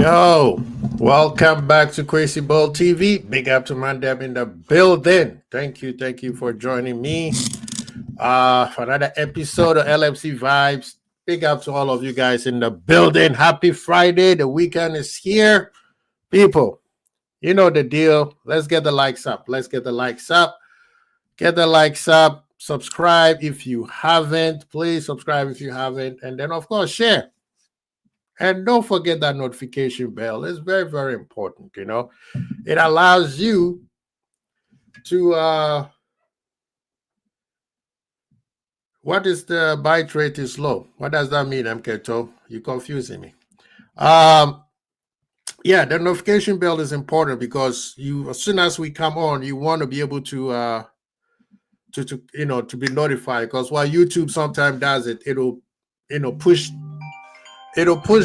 Yo, welcome back to Crazy Ball TV. Big up to Mandem in the building. Thank you for joining me for another episode of LFC Vibes. Big up to all of you guys in the building. Happy Friday. The weekend is here. People, you know the deal. Let's get the likes up. Get the likes up. Subscribe if you haven't. Please subscribe if you haven't. And then, of course, share. And don't forget that notification bell. It's very, very important, It allows you to what is the byte rate is low? What does that mean, MKTO? You're confusing me. Yeah, the notification bell is important because as soon as we come on, you want to be able to be notified, because while YouTube sometimes does it, it'll push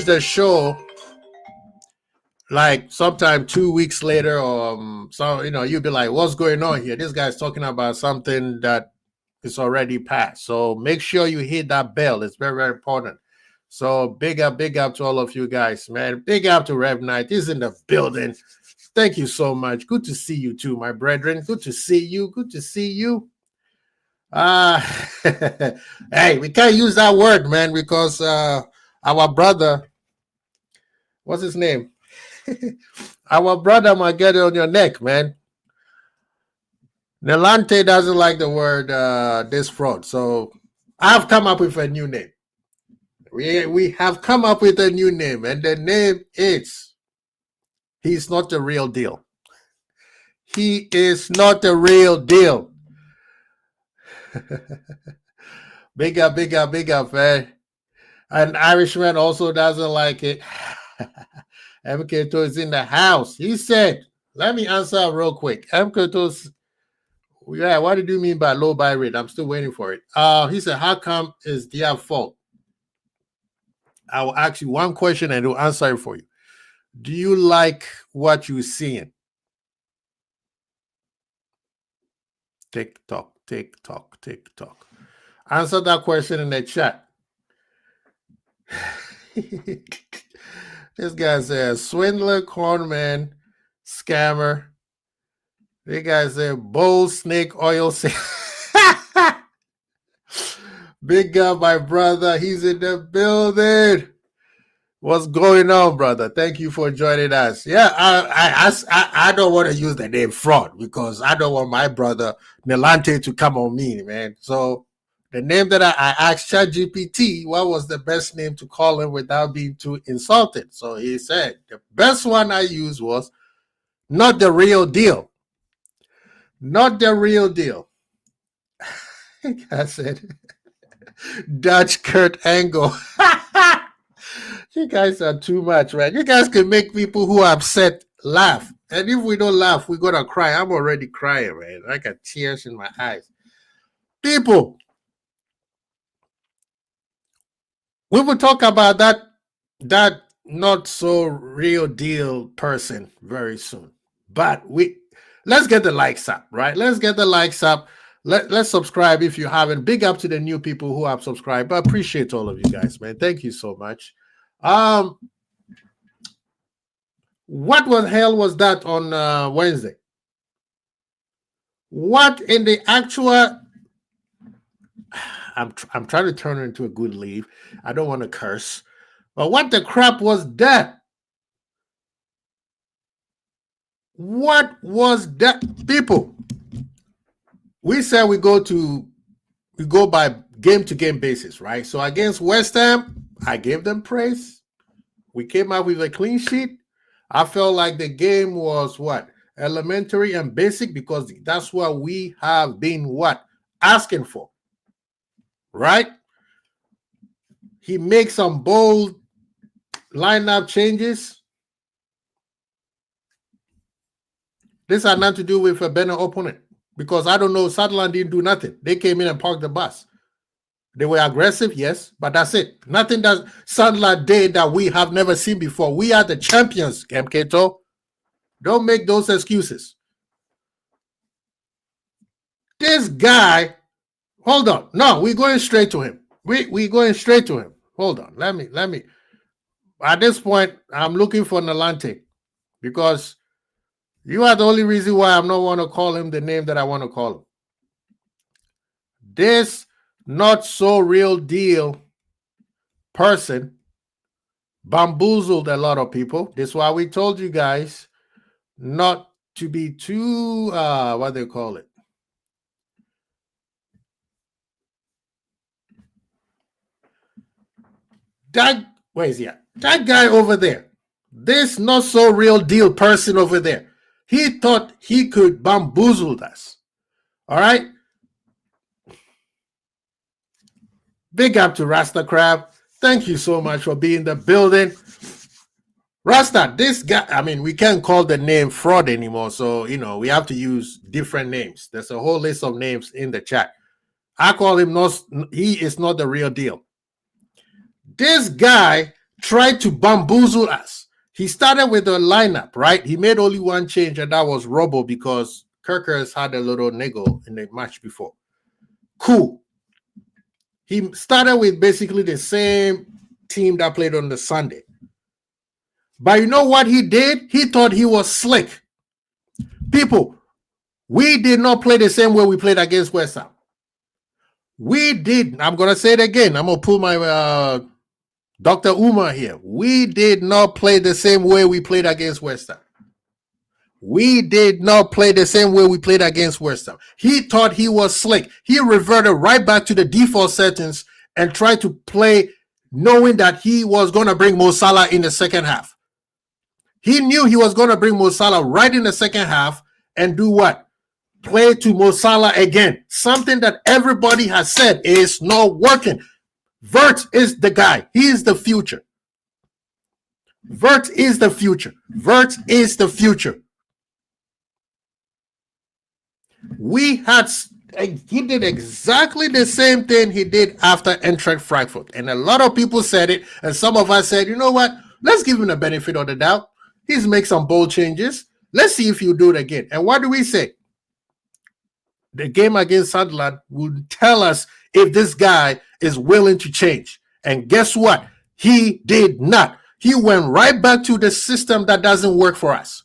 the show like sometime 2 weeks later, or you'll be like, what's going on here? This guy's talking about something that is already passed. So make sure you hit that bell. It's very, very important. So big up to all of you guys, man. Big up to Rev Knight. He's in the building. Thank you so much. Good to see you too, my brethren. Good to see you. Hey, we can't use that word, man, because our brother, what's his name? Our brother might get it on your neck, man. Nelante doesn't like the word this fraud. So I've come up with a new name. We have come up with a new name, and the name is He's Not the Real Deal. He is not the real deal. Big up, man. An Irishman also doesn't like it. MK2 is in the house. He said, let me answer real quick. MK2's, yeah, what did you mean by low buy rate? I'm still waiting for it. He said, how come is their fault? I will ask you one question and he'll answer it for you. Do you like what you're seeing? TikTok. Answer that question in the chat. This guy says swindler, cornman, scammer. This guy said bull, snake, oil. Big up, my brother. He's in the building. What's going on, brother? Thank you for joining us. Yeah, I don't want to use the name fraud because I don't want my brother Nelante to come on me, man. So the name that I asked ChatGPT, what was the best name to call him without being too insulted? So he said the best one I used was Not the Real Deal. Not the real deal. I said Dutch Kurt Angle. You guys are too much, right? You guys can make people who are upset laugh. And if we don't laugh, we're going to cry. I'm already crying, man. I got tears in my eyes. People, we will talk about that not so real deal person very soon. But let's get the likes up, right? Let's get the likes up. Let's subscribe if you haven't. Big up to the new people who have subscribed. I appreciate all of you guys, man. Thank you so much. What the hell was that on Wednesday? What in the actual... I'm trying to turn it into a good leave. I don't want to curse. But what the crap was that? What was that? People, we said we go by game-to-game basis, right? So against West Ham, I gave them praise. We came out with a clean sheet. I felt like the game was elementary and basic, because that's what we have been asking for, right? He makes some bold lineup changes. This had nothing to do with a better opponent, because I don't know, Sutherland didn't do nothing. They came in and parked the bus. They were aggressive, yes, but that's it. Nothing that Sutherland did that we have never seen before. We are the champions, MKTO. Don't make those excuses. This guy, hold on. No, we're going straight to him. We're going straight to him. Hold on. Let me. At this point, I'm looking for Nalante because you are the only reason why I'm not want to call him the name that I want to call him. This not so real deal person bamboozled a lot of people. This is why we told you guys not to be too what they call it. That where is he at? That guy over there. This not so real deal person over there. He thought he could bamboozle us. All right. Big up to Rasta Crab. Thank you so much for being in the building. Rasta, this guy, I mean, we can't call the name fraud anymore. So, you know, we have to use different names. There's a whole list of names in the chat. I call him he is not the real deal. This guy tried to bamboozle us. He started with a lineup, right? He made only one change, and that was Robo because Kirkers had a little niggle in the match before. Cool. He started with basically the same team that played on the Sunday. But you know what he did? He thought he was slick. People, we did not play the same way we played against West Ham. We did. I'm going to say it again. I'm going to pull my Dr. Umar here. We did not play the same way we played against West Ham. We did not play the same way we played against West Ham. He thought he was slick. He reverted right back to the default settings and tried to play knowing that he was going to bring Mo Salah in the second half. He knew he was going to bring Mo Salah right in the second half and do what? Play to Mo Salah again. Something that everybody has said is not working. Vert is the guy. He is the future. Vert is the future. Vert is the future. He did exactly the same thing he did after Eintracht Frankfurt. And a lot of people said it. And some of us said, you know what? Let's give him the benefit of the doubt. He's make some bold changes. Let's see if he'll do it again. And what do we say? The game against Sunderland will tell us if this guy is willing to change. And guess what? He did not. He went right back to the system that doesn't work for us.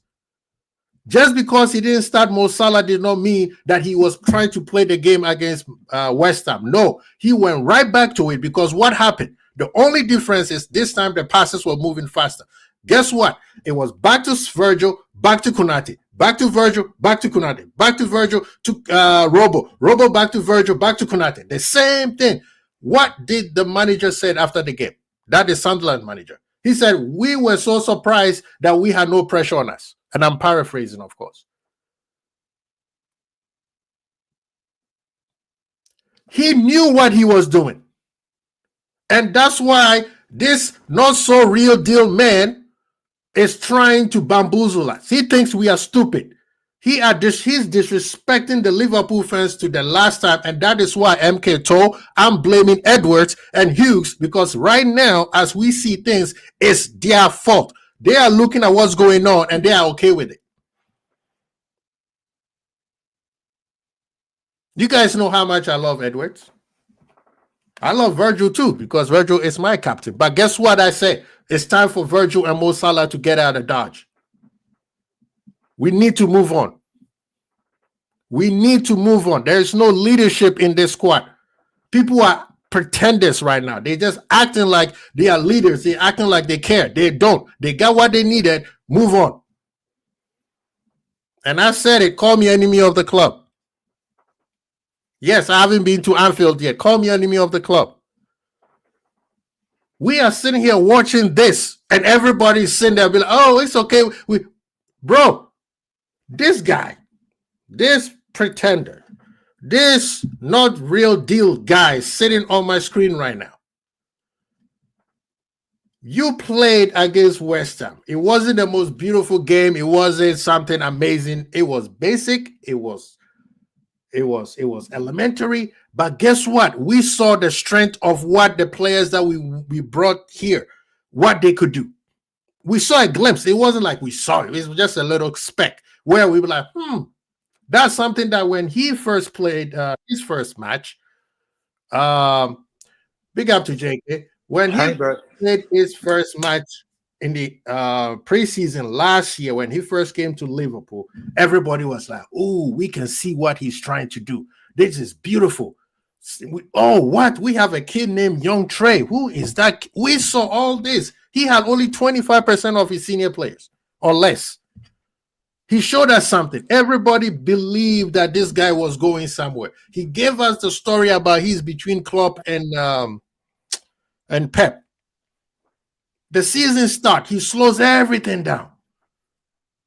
Just because he didn't start Mo Salah did not mean that he was trying to play the game against West Ham. No, he went right back to it because what happened? The only difference is this time the passes were moving faster. Guess what? It was back to Virgil, back to Konate, back to Virgil, back to Konate, back to Virgil, to Robo back to Virgil, back to Konate. The same thing. What did the manager say after the game? That is Sunderland manager. He said, we were so surprised that we had no pressure on us. And I'm paraphrasing, of course. He knew what he was doing. And that's why this not so real deal man is trying to bamboozle us. He thinks we are stupid. He's disrespecting the Liverpool fans to the last time, and that is why MK told I'm blaming Edwards and Hughes because right now, as we see things, it's their fault. They are looking at what's going on, and they are okay with it. You guys know how much I love Edwards. I love Virgil too because Virgil is my captain. But guess what I say? It's time for Virgil and Mo Salah to get out of Dodge. We need to move on. We need to move on. There is no leadership in this squad. People are pretenders right now. They're just acting like they are leaders. They're acting like they care. They don't. They got what they needed. Move on. And I said it. Call me enemy of the club. Yes, I haven't been to Anfield yet. Call me enemy of the club. We are sitting here watching this, and everybody's sitting there be like, oh, it's okay. Bro, this guy, this pretender, this not real deal guy sitting on my screen right now. You played against West Ham. It wasn't the most beautiful game. It wasn't something amazing. It was basic. It was elementary. But guess what? We saw the strength of what the players that we brought here, what they could do. We saw a glimpse. It wasn't like we saw it. It was just a little speck where we were like, that's something that when he first played his first match, big up to JK. When he played his first match in the preseason last year when he first came to Liverpool, everybody was like, "Oh, we can see what he's trying to do. This is beautiful." Oh, what? We have a kid named Young Trey. Who is that? We saw all this. He had only 25% of his senior players or less. He showed us something. Everybody believed that this guy was going somewhere. He gave us the story about he's between Klopp and Pep. The season starts, he slows everything down.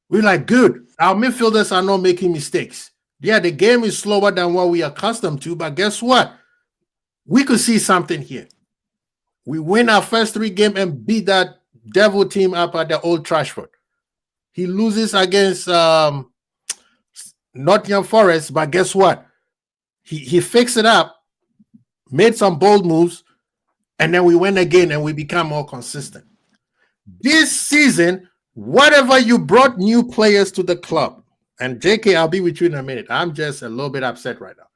We're like, good. Our midfielders are not making mistakes. Yeah, the game is slower than what we are accustomed to, but guess what? We could see something here. We win our first 3 games and beat that devil team up at the Old Trafford. He loses against Nottingham Forest, but guess what? He fixed it up, made some bold moves, and then we win again and we become more consistent. This season, whatever you brought new players to the club, and JK, I'll be with you in a minute. I'm just a little bit upset right now.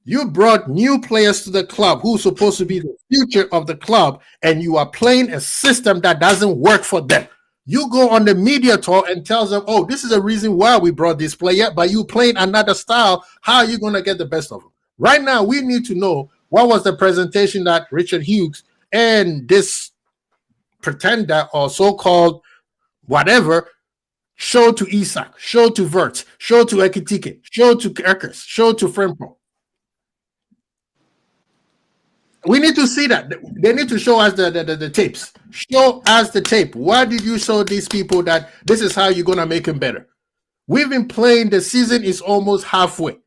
You brought new players to the club who's supposed to be the future of the club, and you are playing a system that doesn't work for them. You go on the media tour and tell them, oh, this is the reason why we brought this player, but you playing another style. How are you going to get the best of them? Right now, we need to know what was the presentation that Richard Hughes and this pretender or so-called whatever showed to Isak, showed to Wirtz, showed to Ekitike, showed to Ekers, showed to Frimpong. We need to see that. They need to show us the tapes. Show us the tape. Why did you show these people that this is how you're going to make them better? We've been playing. The season is almost halfway.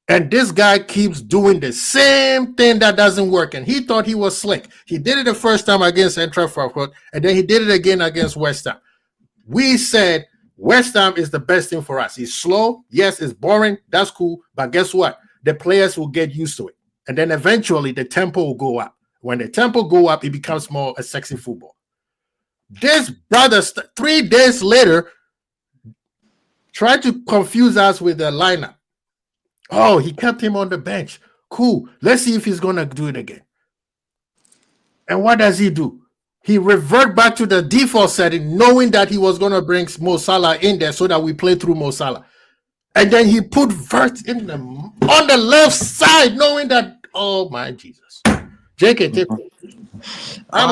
And this guy keeps doing the same thing that doesn't work. And he thought he was slick. He did it the first time against Eintracht Frankfurt, and then he did it again against West Ham. We said West Ham is the best thing for us. He's slow. Yes, it's boring. That's cool. But guess what? The players will get used to it. And then eventually the tempo will go up. When the tempo go up, it becomes more a sexy football. This brother, 3 days later, tried to confuse us with the lineup. Oh, he kept him on the bench. Cool. Let's see if he's going to do it again. And what does he do? He revert back to the default setting, knowing that he was going to bring Mo Salah in there so that we play through Mo Salah. And then he put Wirtz on the left side, knowing that, oh my Jesus. JK, I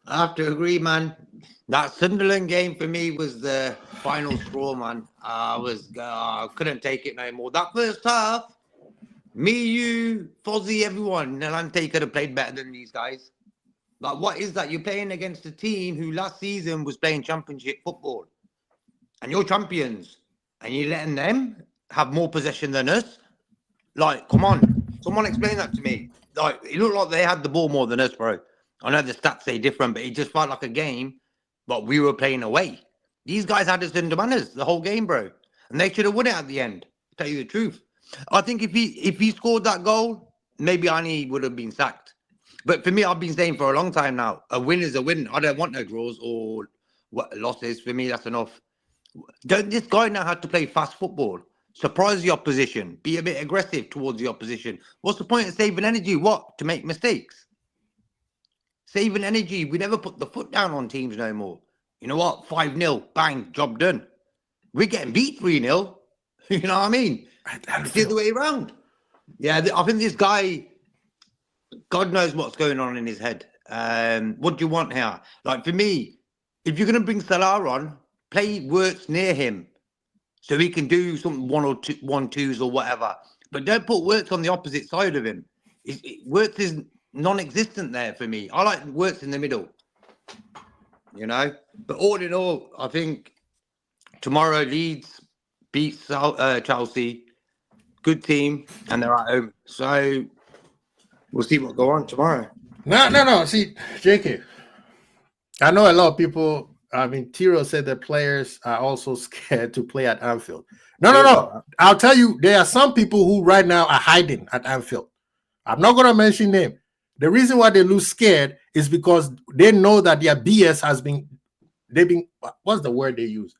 have to agree, man. That Sunderland game for me was the final straw, man. I couldn't take it no more. That first half, me, you, Fozzie, everyone, Nalante could have played better than these guys. Like, what is that? You're playing against a team who last season was playing championship football. And you're champions. And you're letting them have more possession than us? Like, come on. Someone explain that to me. Like, it looked like they had the ball more than us, bro. I know the stats say different, but it just felt like a game, but we were playing away. These guys had us under manners the whole game, bro. And they should have won it at the end, to tell you the truth. I think if he scored that goal, maybe Ani would have been sacked. But for me, I've been saying for a long time now, a win is a win. I don't want no draws or losses. For me, that's enough. Don't this guy know how to play fast football? Surprise the opposition. Be a bit aggressive towards the opposition. What's the point of saving energy? What? To make mistakes? Saving energy. We never put the foot down on teams no more. You know what? 5-0. Bang. Job done. We're getting beat 3-0. You know what I mean? It's the other way around. Yeah, I think this guy, God knows what's going on in his head. What do you want here? Like, for me, if you're going to bring Salah on, play Wirtz near him so he can do some 1-2s or whatever. But don't put Wirtz on the opposite side of him. Wirtz is non-existent there for me. I like Wirtz in the middle, you know. But all in all, I think tomorrow Leeds beats Chelsea. Good team, and they're at home. So we'll see what go on tomorrow. No. See, JK, I know a lot of people. I mean, Tiro said that players are also scared to play at Anfield. No. I'll tell you, there are some people who right now are hiding at Anfield. I'm not going to mention them. The reason why they look scared is because they know that their BS has been, what's the word they use?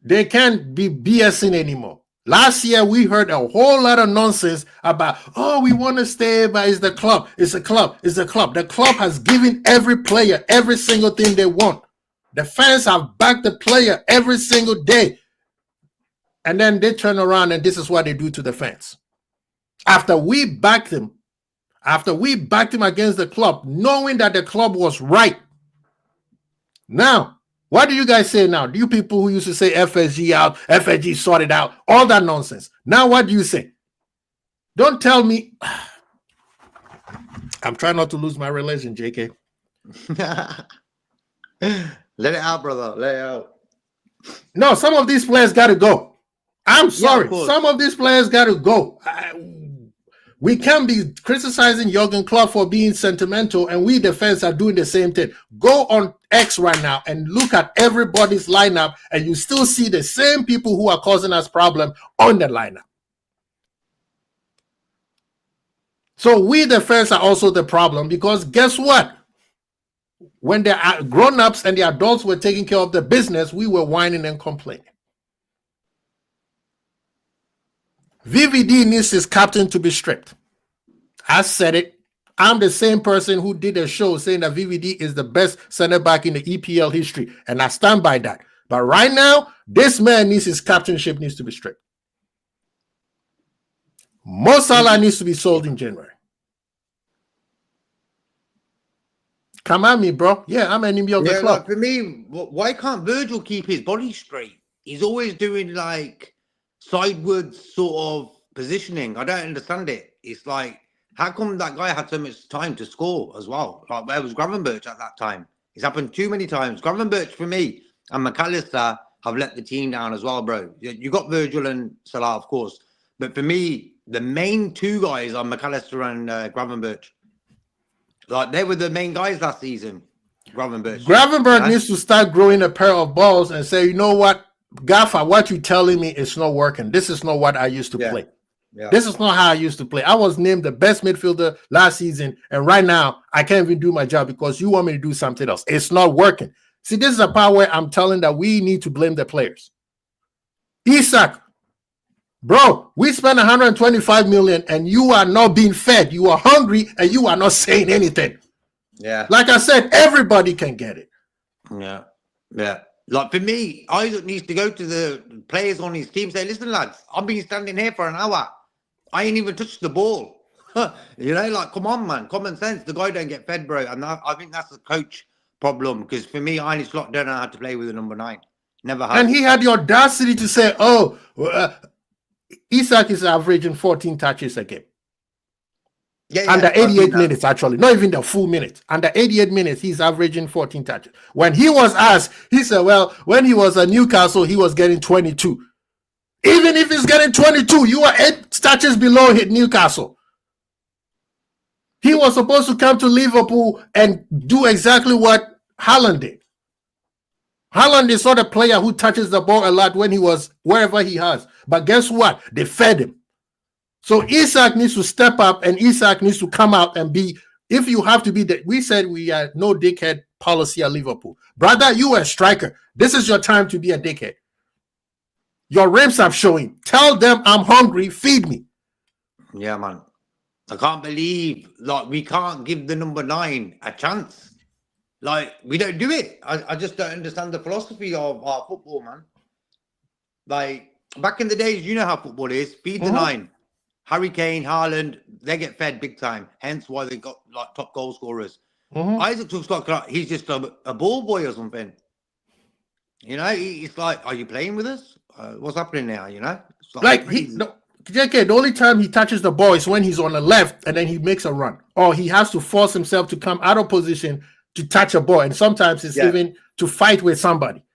They can't be BSing anymore. Last year, we heard a whole lot of nonsense about, oh, we want to stay, but it's the club. It's a club. It's a club. The club has given every player every single thing they want. The fans have backed the player every single day. And then they turn around and this is what they do to the fans. After we backed him against the club, knowing that the club was right. Now, what do you guys say now? Do you people who used to say FSG out, FSG sorted out, all that nonsense? Now what do you say? Don't tell me. I'm trying not to lose my religion, JK. Let it out, brother. Let it out. No, some of these players got to go. I'm sorry. Some of these players got to go. We can't be criticizing Jurgen Klopp for being sentimental, and we the fans are doing the same thing. Go on X right now and look at everybody's lineup, and you still see the same people who are causing us problem on the lineup. So we the fans are also the problem, because guess what? When the grown-ups and the adults were taking care of the business, we were whining and complaining. VVD needs his captain to be stripped. I said it. I'm the same person who did a show saying that VVD is the best center back in the EPL history, and I stand by that. But right now, this man needs his captainship needs to be stripped. Mo Salah needs to be sold in January. Come at me, bro. Yeah, I'm an enemy of the club. Like for me, why can't Virgil keep his body straight? He's always doing like sidewards sort of positioning. I don't understand it. It's like, how come that guy had so much time to score as well? Like, where was Gravenberch at that time? It's happened too many times. Gravenberch, for me, and McAllister have let the team down as well, bro. You got Virgil and Salah, of course. But for me, the main two guys are McAllister and Gravenberch. Like, they were the main guys last season, Gravenberch. Gravenberch needs to start growing a pair of balls and say, you know what, Gaffer, what you're telling me is not working. This is not what I used to play. Yeah. This is not how I used to play. I was named the best midfielder last season, and right now, I can't even do my job because you want me to do something else. It's not working. See, this is a part where I'm telling that we need to blame the players. Isak, bro, we spent 125 million, and you are not being fed. You are hungry, and you are not saying anything. Yeah. Like I said, everybody can get it. Yeah. Yeah. Like for me, Isaac needs to go to the players on his team, say, listen, lads, I've been standing here for an hour. I ain't even touched the ball. You know, like, come on, man. Common sense. The guy don't get fed, bro. And I think that's the coach problem. Because for me, Arne Slot don't know how to play with a number 9. Never has. And he had the audacity to say, Isak is averaging 14 touches a game. Under 88 minutes, actually. Not even the full minutes. Under 88 minutes, he's averaging 14 touches. When he was asked, he said, well, when he was at Newcastle, he was getting 22. Even if he's getting 22, you are 8 touches below Newcastle. He was supposed to come to Liverpool and do exactly what Haaland did. Haaland is not a player who touches the ball a lot when he was wherever he has. But guess what? They fed him. So Isak needs to step up, and Isak needs to come out and be, if you have to be, we said we are no dickhead policy at Liverpool. Brother, you are a striker. This is your time to be a dickhead. Your ribs are showing. Tell them I'm hungry. Feed me. Yeah, man. I can't believe, like, we can't give the number 9 a chance. Like, we don't do it. I just don't understand the philosophy of our football, man. Like, back in the days, you know how football is. Feed the 9. Harry Kane, Haaland, they get fed big time. Hence why they got, like, top goal scorers. Isaac looks like he's just a ball boy or something. You know, it's like, are you playing with us? What's happening now, you know? JK, the only time he touches the ball is when he's on the left and then he makes a run. Or he has to force himself to come out of position to touch a ball. And sometimes it's even to fight with somebody.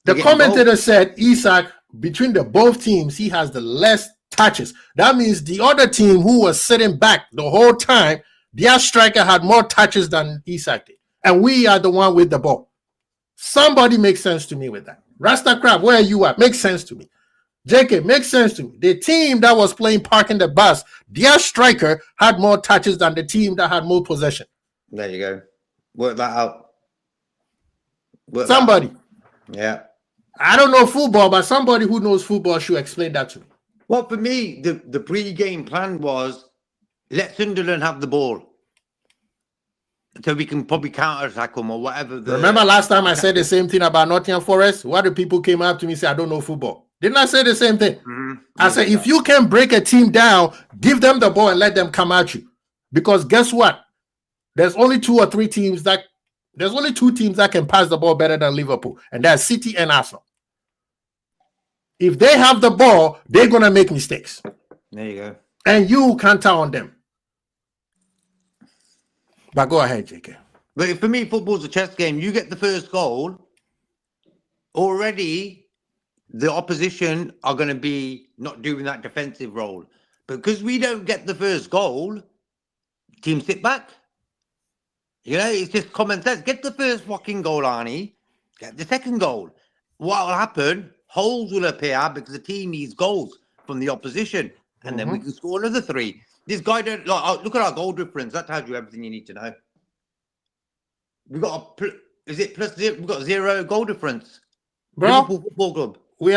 The commentator said, Isak, between the both teams, he has the less touches. That means the other team who was sitting back the whole time, their striker had more touches than Isak did. And we are the one with the ball. Somebody makes sense to me with that. Rasta Crab, where are you at? Makes sense to me. JK, makes sense to me. The team that was playing parking the bus, their striker had more touches than the team that had more possession. There you go. Work that out. Somebody. Yeah. I don't know football, but somebody who knows football should explain that to me. Well, for me, the pre-game plan was let Sunderland have the ball. So we can probably counter-attack them or whatever. Remember last time I said the same thing about Nottingham Forest? What do people came up to me and say, I don't know football? Didn't I say the same thing? Mm-hmm. I said, if you can break a team down, give them the ball and let them come at you. Because guess what? There's only two teams that can pass the ball better than Liverpool, and that's City and Arsenal. If they have the ball, they're going to make mistakes. There you go. And you can't count on them. But go ahead, JK. But for me, football's a chess game. You get the first goal, already the opposition are going to be not doing that defensive role. Because we don't get the first goal, team sit back. You know, it's just common sense. Get the first fucking goal, Arnie. Get the second goal. What will happen? Holes will appear because the team needs goals from the opposition. And then we can score another 3. This guy don't like. Look at our goal difference. That tells you everything you need to know. We got we've got 0 goal difference. Bro, Liverpool Football Club. We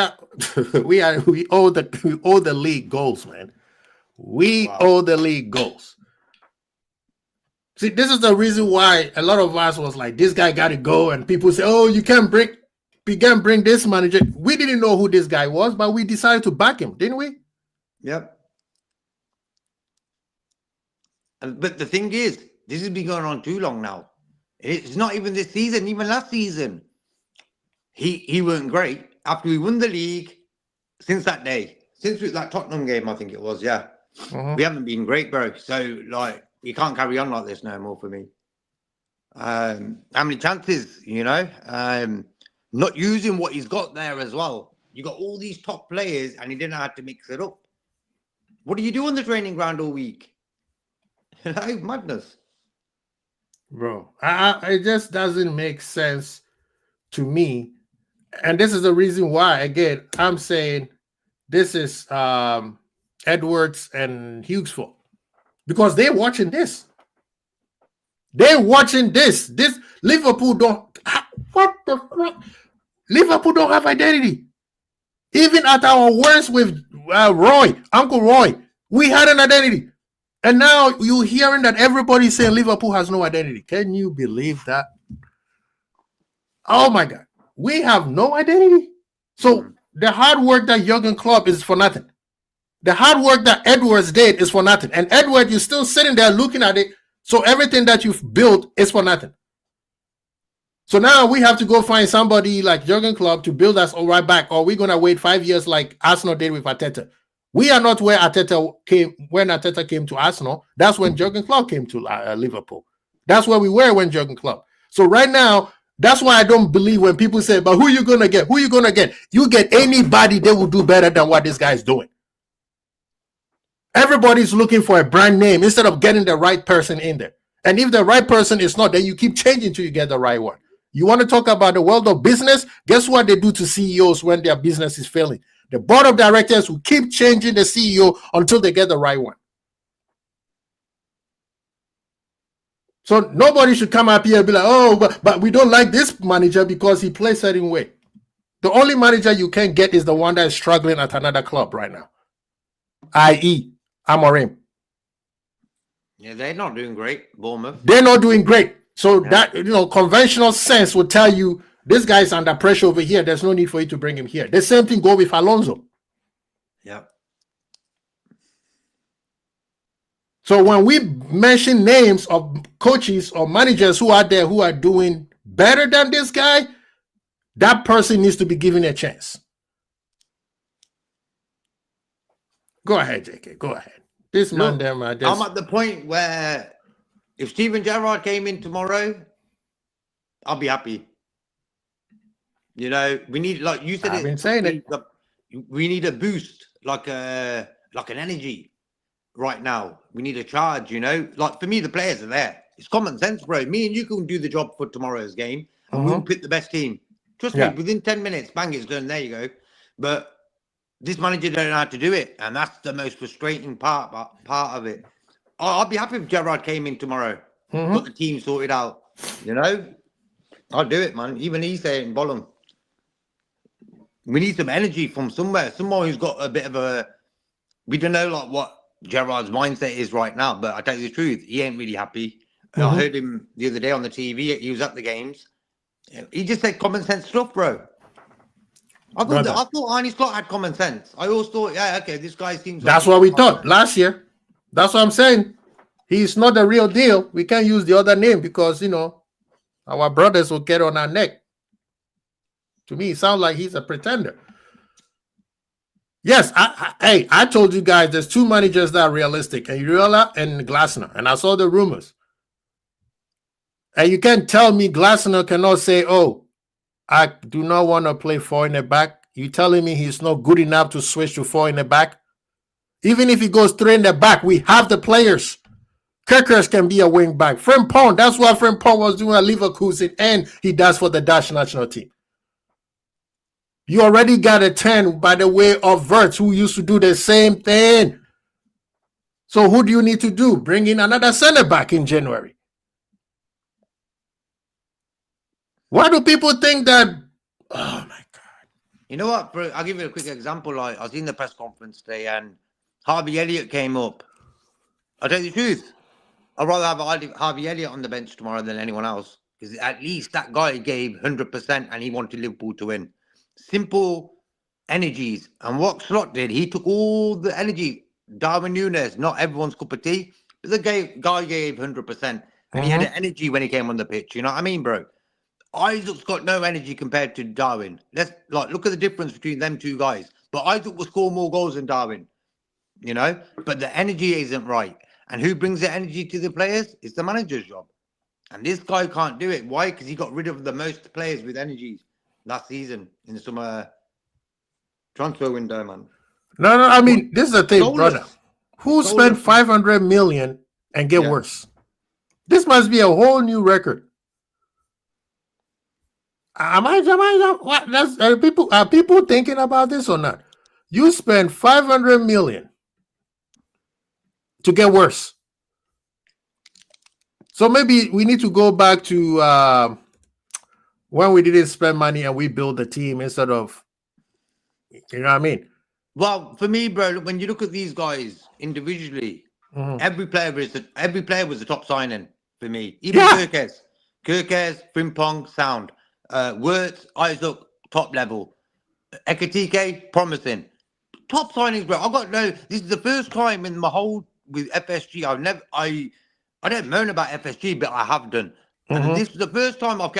owe the league goals, man. We owe the league goals. See, this is the reason why a lot of us was like, this guy got to go, and people say, oh, you can't bring this manager. We didn't know who this guy was, but we decided to back him, didn't we? Yep. But the thing is, this has been going on too long now. It's not even this season, even last season. He weren't great. After we won the league, since that day, since that Tottenham game, I think it was, yeah. We haven't been great, bro. So, like, you can't carry on like this no more for me. How many chances, you know? Not using what he's got there as well. You got all these top players and he didn't have to mix it up. What do you do on the training ground all week? Madness. Bro, it just doesn't make sense to me. And this is the reason why, again, I'm saying this is Edwards and Hughes' fault. Because they're watching this. They're watching this. This Liverpool don't. What the fuck? Liverpool don't have identity. Even at our worst with Uncle Roy, we had an identity. And now you're hearing that everybody's saying Liverpool has no identity. Can you believe that? Oh my God. We have no identity. So the hard work that Jurgen Klopp is for nothing. The hard work that Edwards did is for nothing. And Edward, you're still sitting there looking at it. So everything that you've built is for nothing. So now we have to go find somebody like Jurgen Klopp to build us all right back. Or we're going to wait 5 years like Arsenal did with Arteta. We are not where Arteta came. When Arteta came to Arsenal, that's when Jurgen Klopp came to Liverpool. That's where we were when Jurgen Klopp. So right now, that's why I don't believe when people say, but who you going to get? Who you going to get? You get anybody that will do better than what this guy is doing. Everybody's looking for a brand name instead of getting the right person in there. And if the right person is not, then you keep changing till you get the right one. You want to talk about the world of business? Guess what they do to CEOs when their business is failing? The board of directors will keep changing the CEO until they get the right one. So nobody should come up here and be like, oh, but we don't like this manager because he plays a certain way. The only manager you can get is the one that is struggling at another club right now, i.e. Amorim. Yeah, they're not doing great, Bournemouth. They're not doing great. So that, conventional sense would tell you this guy's under pressure over here. There's no need for you to bring him here. The same thing go with Alonso. Yeah. So when we mention names of coaches or managers who are there who are doing better than this guy, that person needs to be given a chance. Go ahead, JK. Go ahead. This man, them. I'm at the point where if Steven Gerrard came in tomorrow, I'll be happy. You know, we need, like you said, I've been saying it. We need a boost, like an energy right now. We need a charge, Like for me, the players are there. It's common sense, bro. Me and you can do the job for tomorrow's game and we'll pick the best team. Trust me, within 10 minutes, bang, it's done. There you go. But this manager don't know how to do it. And that's the most frustrating part of it. I'll be happy if Gerrard came in tomorrow, got the team sorted out, I'll do it, man. Even he's saying, Bollum. We need some energy from somewhere. Someone who's got a bit of a. We don't know like what Gerrard's mindset is right now, but I tell you the truth, he ain't really happy. I heard him the other day on the TV. He was at the games. He just said common sense stuff, bro. I thought Arnie Slot had common sense. I always thought, yeah, okay, this guy seems. That's what we thought last year. That's what I'm saying. He's not the real deal. We can't use the other name because our brothers will get on our neck. To me, it sounds like he's a pretender. Yes, I told you guys there's two managers that are realistic, and Uriola and Glasner, and I saw the rumors. And you can't tell me Glasner cannot say, "Oh, I do not want to play 4 in the back." You telling me he's not good enough to switch to 4 in the back? Even if he goes 3 in the back, we have the players. Kirkers can be a wing back. Frimpong, that's what Frimpong was doing at Leverkusen, and he does for the Dutch national team. You already got a 10 by the way of Wirtz, who used to do the same thing. So who do you need to do? Bring in another center back in January. Why do people think that? Oh my God. You know what, bro? I'll give you a quick example. Like, I was in the press conference today and Harvey Elliott came up. I'll tell you the truth. I'd rather have Harvey Elliott on the bench tomorrow than anyone else. Because at least that guy gave 100% and he wanted Liverpool to win. Simple energies. And what Slot did, he took all the energy. Darwin Núñez, not everyone's cup of tea, but the guy gave 100%. And he had an energy when he came on the pitch. You know what I mean, bro? Isaac's got no energy compared to Darwin. Let's look at the difference between them two guys. But Isaac will score more goals than Darwin, but the energy isn't right. And who brings the energy to the players? It's the manager's job. And this guy can't do it. Why? Because he got rid of the most players with energy last season in the summer transfer window, man. No, I mean, this is the thing, brother. Who spent 500 million and get worse? This must be a whole new record. Are people thinking about this or not? You spend 500 million to get worse. So maybe we need to go back to when we didn't spend money and we build the team instead of, you know what I mean? Well, for me, bro, when you look at these guys individually, every player was the top signing for me. Even Kirkes, Frimpong, sound. Wirtz, Isaac, top level. Ekitike, promising. Top signings, bro. This is the first time in my whole with FSG. I don't moan about FSG, but I have done. And this is the first time I've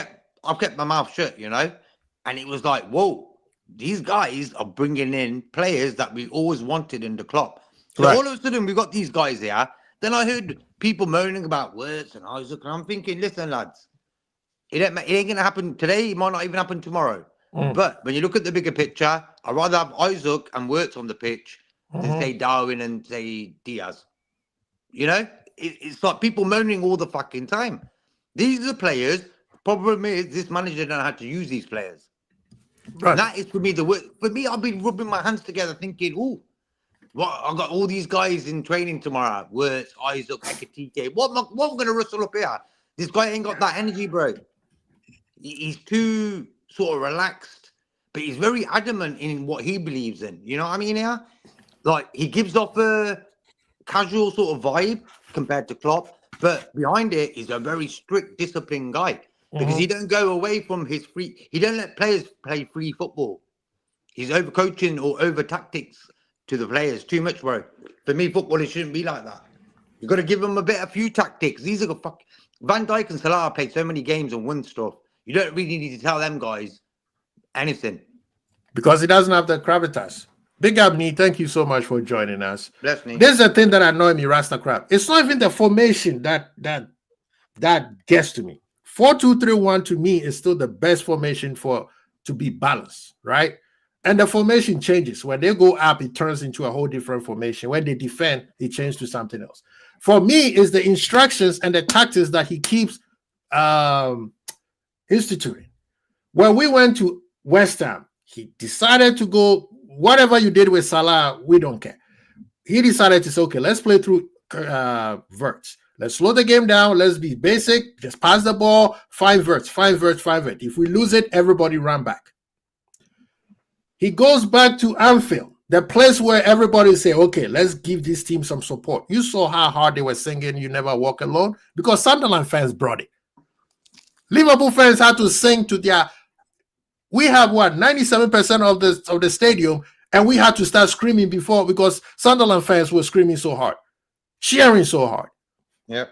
kept my mouth shut, And it was like, whoa, these guys are bringing in players that we always wanted in the club. So all of a sudden we got these guys here. Then I heard people moaning about Wirtz and Isaac, and I'm thinking, listen, lads, it ain't going to happen today. It might not even happen tomorrow. But when you look at the bigger picture, I'd rather have Isaac and Wirtz on the pitch than say Darwin and say Diaz. It's like people moaning all the fucking time. These are the players. Problem is, this manager don't know how to use these players. Right. And that is for me the work. For me, I've been rubbing my hands together thinking, I've got all these guys in training tomorrow. Wirtz, Isaac, Ekitike. What am I going to rustle up here? This guy ain't got that energy, bro. He's too sort of relaxed, but he's very adamant in what he believes in. You know what I mean here? Like, he gives off a casual sort of vibe compared to Klopp, but behind it, he's a very strict, disciplined guy because he don't go away from he don't let players play free football. He's over coaching or over tactics to the players too much, bro. For me, football, it shouldn't be like that. You've got to give them a few tactics. These are Van Dijk and Salah played so many games and won stuff. You don't really need to tell them guys anything. Because he doesn't have the gravitas. Big up, Nee. Thank you so much for joining us. Bless me. There's a thing that annoys me, Rasta crap. It's not even the formation that gets to me. 4-2-3-1 to me is still the best formation to be balanced, right? And the formation changes. When they go up, it turns into a whole different formation. When they defend, it changes to something else. For me, it's the instructions and the tactics that he keeps instituting. When we went to West Ham, he decided to go, whatever you did with Salah, we don't care. He decided to say, okay, let's play through Wirtz. Let's slow the game down. Let's be basic. Just pass the ball. 5 Wirtz. If we lose it, everybody run back. He goes back to Anfield, the place where everybody say, okay, let's give this team some support. You saw how hard they were singing "You Never Walk Alone" because Sunderland fans brought it. Liverpool fans had to sing to their. We have 97% of the stadium, and we had to start screaming before because Sunderland fans were screaming so hard, cheering so hard. Yep.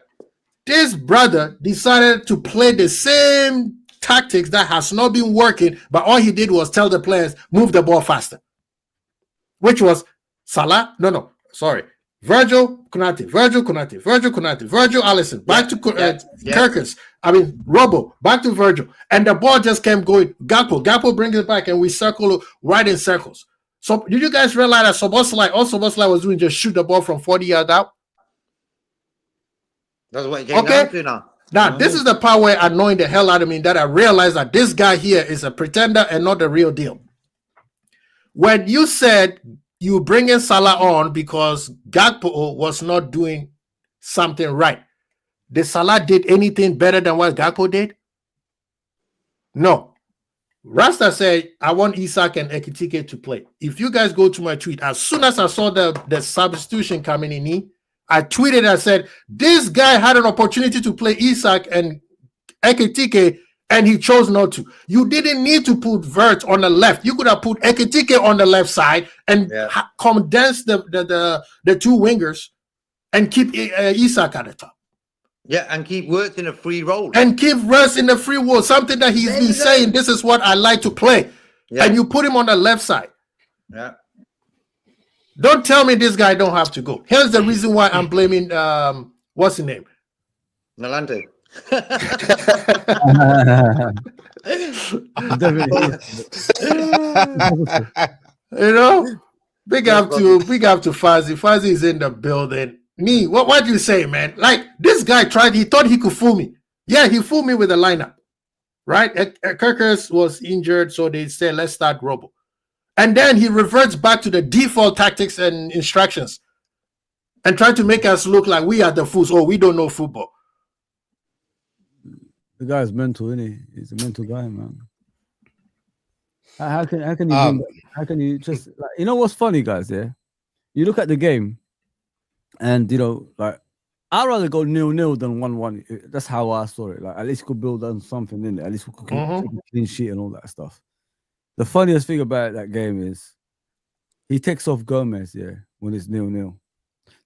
This brother decided to play the same tactics that has not been working, but all he did was tell the players move the ball faster, which was Virgil Konate, Virgil Alisson, back to Kirkus. I mean Robbo, back to Virgil, and the ball just kept going. Gakpo brings it back, and we circle right in circles. So did you guys realize that all Szoboszlai was doing just shoot the ball from 40 yards out? That's what it came down to now. Now, this is the part where annoying the hell out of me, that I realized that this guy here is a pretender and not the real deal. When you said you bring in Salah on because Gakpo was not doing something right, did Salah did anything better than what Gakpo did? No. Rasta said, I want Isak and Ekitike to play. If you guys go to my tweet, as soon as I saw the substitution coming in, I tweeted, I said, this guy had an opportunity to play Isak and Ekitike, and he chose not to. You didn't need to put Vert on the left. You could have put Ekitike on the left side and condense the two wingers and keep Isak at the top. Yeah, and keep Wirtz in a free role. And keep Wirtz in the free role, something that he's been saying, this is what I like to play. Yeah. And you put him on the left side. Yeah. Don't tell me this guy don't have to go. Here's the reason why I'm blaming what's his name? Nalante. You know, big up to Fuzzy. Fuzzy is in the building. Me, what do you say, man? Like, this guy he thought he could fool me. Yeah, he fooled me with the lineup, right? Kirkus was injured, so they said, let's start Robo. And then he reverts back to the default tactics and instructions and try to make us look like we are the fools. Oh, we don't know football. The guy's mental, isn't he? He's a mental guy, man. How can you just like, you know what's funny, guys? Yeah, you look at the game, and you know, like, I'd rather go 0-0 than 1-1. That's how I saw it. Like, at least we could build on something in there. At least we could keep a clean sheet and all that stuff. The funniest thing about that game is he takes off Gomez, when it's 0-0.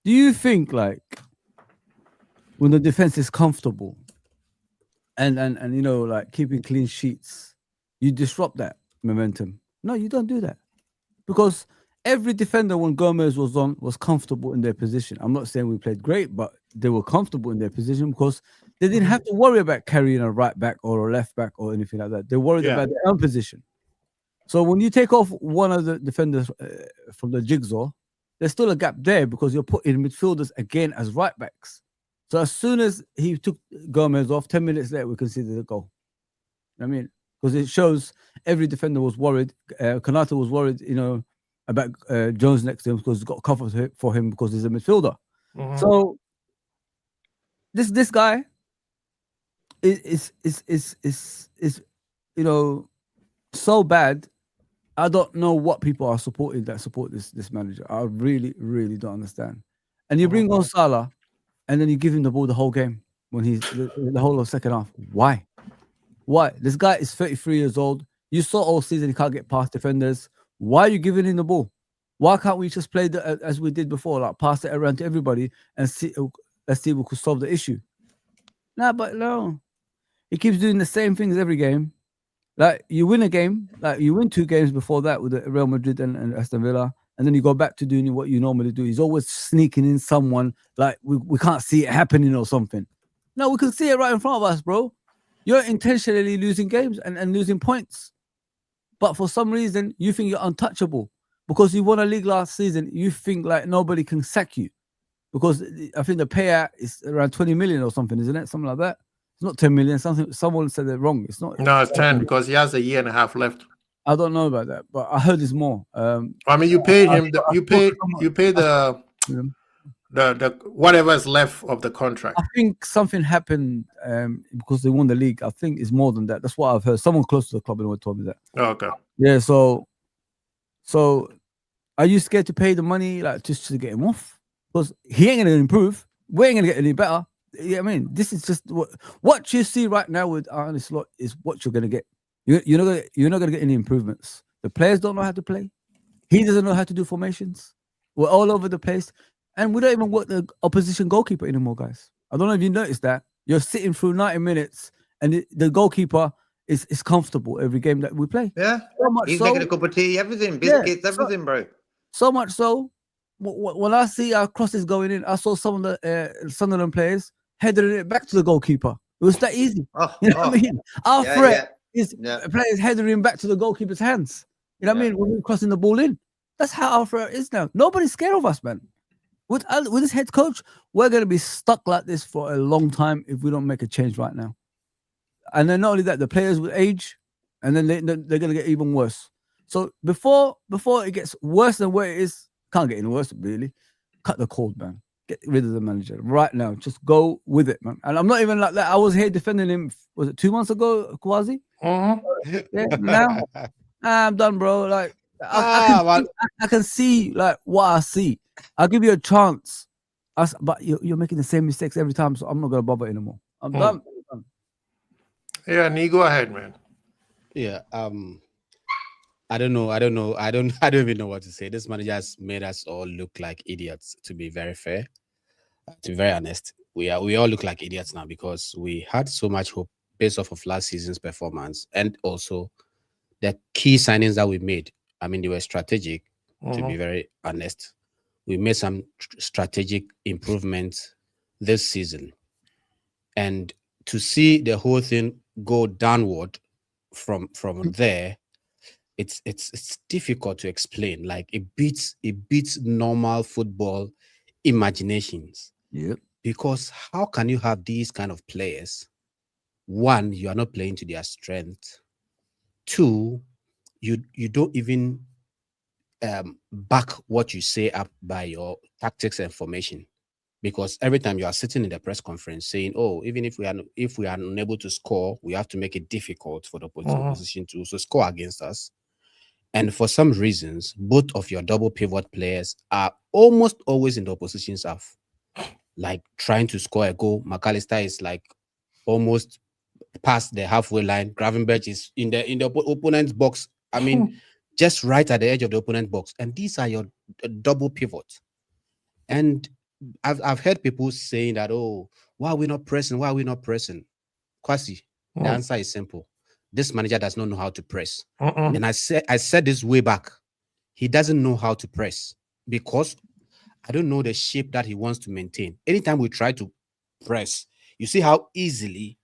Do you think, like, when the defense is comfortable and you know, like, keeping clean sheets, you disrupt that momentum? No, you don't do that. Because every defender when Gomez was on was comfortable in their position. I'm not saying we played great, but they were comfortable in their position because they didn't have to worry about carrying a right back or a left back or anything like that. They worried about their own position. So when you take off one of the defenders from the jigsaw, there's still a gap there because you're putting midfielders again as right backs. So as soon as he took Gomez off, 10 minutes later, we considered a goal. I mean, because it shows every defender was worried. Konate was worried, you know, about Jones next to him because he's got cover for him because he's a midfielder. So this guy is you know, so bad. I don't know what people are supporting that support this manager. I really, really don't understand. And you bring on Salah, and then you give him the ball the whole game when he's the whole of second half. Why? This guy is 33 years old. You saw all season he can't get past defenders. Why are you giving him the ball? Why can't we just play as we did before, like pass it around to everybody and let's see if we could solve the issue? No. He keeps doing the same things every game. Like, you win a game, like you win 2 games before that with Real Madrid and Aston Villa, and then you go back to doing what you normally do. He's always sneaking in someone, like we can't see it happening or something. No, we can see it right in front of us, bro. You're intentionally losing games and losing points. But for some reason, you think you're untouchable. Because you won a league last season, you think like nobody can sack you. Because I think the payout is around 20 million or something, isn't it? Something like that. It's not 10 million. Someone said it wrong. It's not. No, it's 10 because he has a year and a half left. I don't know about that, but I heard it's more. I mean, you paid him. You pay the whatever is left of the contract. I think something happened because they won the league. I think it's more than that. That's what I've heard. Someone close to the club told me that. Oh, okay. Yeah. So So, are you scared to pay the money like just to get him off? Because he ain't gonna improve. We ain't gonna get any better. Yeah, I mean, this is just what you see right now with Arne Slot is what you're gonna get. You're not gonna get any improvements. The players don't know how to play. He doesn't know how to do formations. We're all over the place, and we don't even work the opposition goalkeeper anymore, guys. I don't know if you noticed that. You're sitting through 90 minutes, and the goalkeeper is comfortable every game that we play. Yeah, so much he's so, making a cup of tea, everything, biscuits, everything, bro. So much so, when I see our crosses going in, I saw some of the Sunderland players heading it back to the goalkeeper. It was that easy. What I mean? Our threat is players heading back to the goalkeeper's hands. You know what I mean? When we're crossing the ball in. That's how our threat is now. Nobody's scared of us, man. With this head coach, we're going to be stuck like this for a long time if we don't make a change right now. And then not only that, the players will age, and then they're going to get even worse. So before it gets worse than where it is, can't get any worse, really. Cut the cord, man. Get rid of the manager right now. Just go with it, man. And I'm not even like that. I was here defending him, was it 2 months ago, Kwasi? Yeah, now I'm done, bro. Like, I can see like what I see. I'll give you a chance, but you're making the same mistakes every time, so I'm not gonna bother anymore. I'm done. Yeah, Nee, go ahead, man. Yeah. I don't know. I don't even know what to say. This manager has made us all look like idiots. To be very fair, to be very honest, we all look like idiots now because we had so much hope based off of last season's performance and also the key signings that we made. I mean, they were strategic. To be very honest, we made some strategic improvements this season, and to see the whole thing go downward from there, it's difficult to explain. Like it beats normal football imaginations. Yeah. Because how can you have these kind of players? One, you are not playing to their strength. Two, you don't even back what you say up by your tactics and formation. Because every time you are sitting in the press conference saying, "Oh, even if we are unable to score, we have to make it difficult for the opposition to also score against us." And for some reasons, both of your double pivot players are almost always in the opposition's half, like trying to score a goal. McAllister is like almost past the halfway line. Gravenberch is in the opponent's box. I mean, just right at the edge of the opponent box. And these are your double pivots. And I've heard people saying that, "Oh, why are we not pressing? Why are we not pressing?" Kwasi, the answer is simple. This manager does not know how to press. And I said this way back. He doesn't know how to press because I don't know the shape that he wants to maintain. Anytime we try to press, you see how easily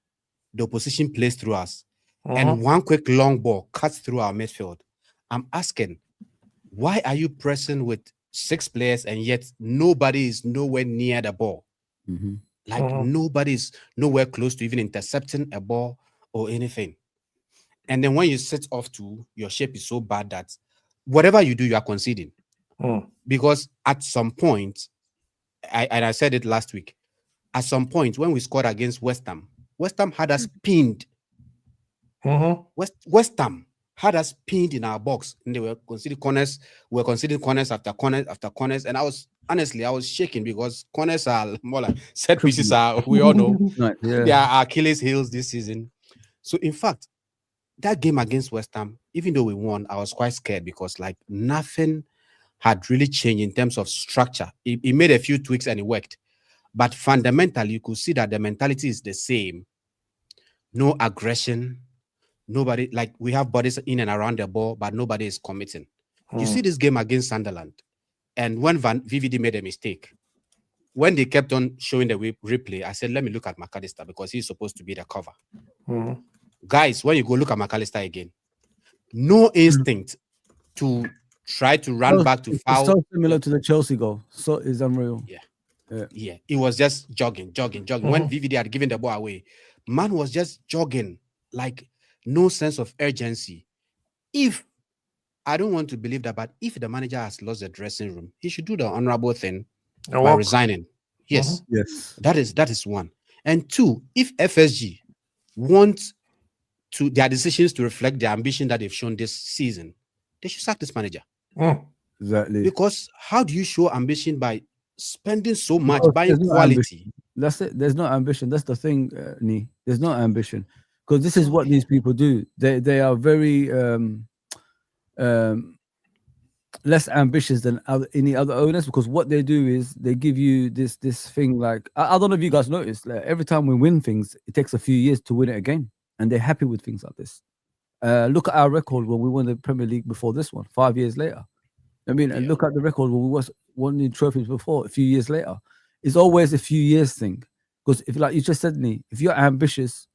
the opposition plays through us. And one quick long ball cuts through our midfield. I'm asking, why are you pressing with 6 players and yet nobody is nowhere near the ball? Like nobody's nowhere close to even intercepting a ball or anything. And then when you set off to, your shape is so bad that whatever you do, you are conceding. Because at some point, I said it last week, at some point when we scored against West Ham had us pinned. West Ham had us pinned in our box, and they were conceding corners. We were conceding corners after corners after corners, and I was shaking because corners are more like set pieces. We all know they are Achilles' heels this season. So in fact, that game against West Ham, even though we won, I was quite scared because like nothing had really changed in terms of structure. It made a few tweaks and it worked, but fundamentally you could see that the mentality is the same. No aggression. Nobody, like we have bodies in and around the ball, but nobody is committing. You see this game against Sunderland, and when VVD made a mistake, when they kept on showing the replay, I said, let me look at McAllister because he's supposed to be the cover. Guys, when you go look at McAllister again, no instinct to try to run back to foul. So similar to the Chelsea goal. So it's unreal. Yeah. It was just jogging. When VVD had given the ball away, man was just jogging, like no sense of urgency. If I don't want to believe that, but if the manager has lost the dressing room, he should do the honorable thing by resigning. Yes. That is one. And two, if FSG wants their decisions to reflect the ambition that they've shown this season, they should sack this manager. Exactly. Because how do you show ambition by spending so much, Because buying there's no quality? ambition. That's it. There's no ambition. That's the thing, Nee. There's no ambition because this is what these people do. They are very less ambitious than any other owners, because what they do is they give you this thing like I don't know if you guys noticed, like every time we win things, it takes a few years to win it again, and they're happy with things like this. Look at our record when we won the Premier League before this one, 5 years later. I mean, and look at the record when we won the trophies before, a few years later. It's always a few years thing. Because if, like you just said, Nee, if you're ambitious,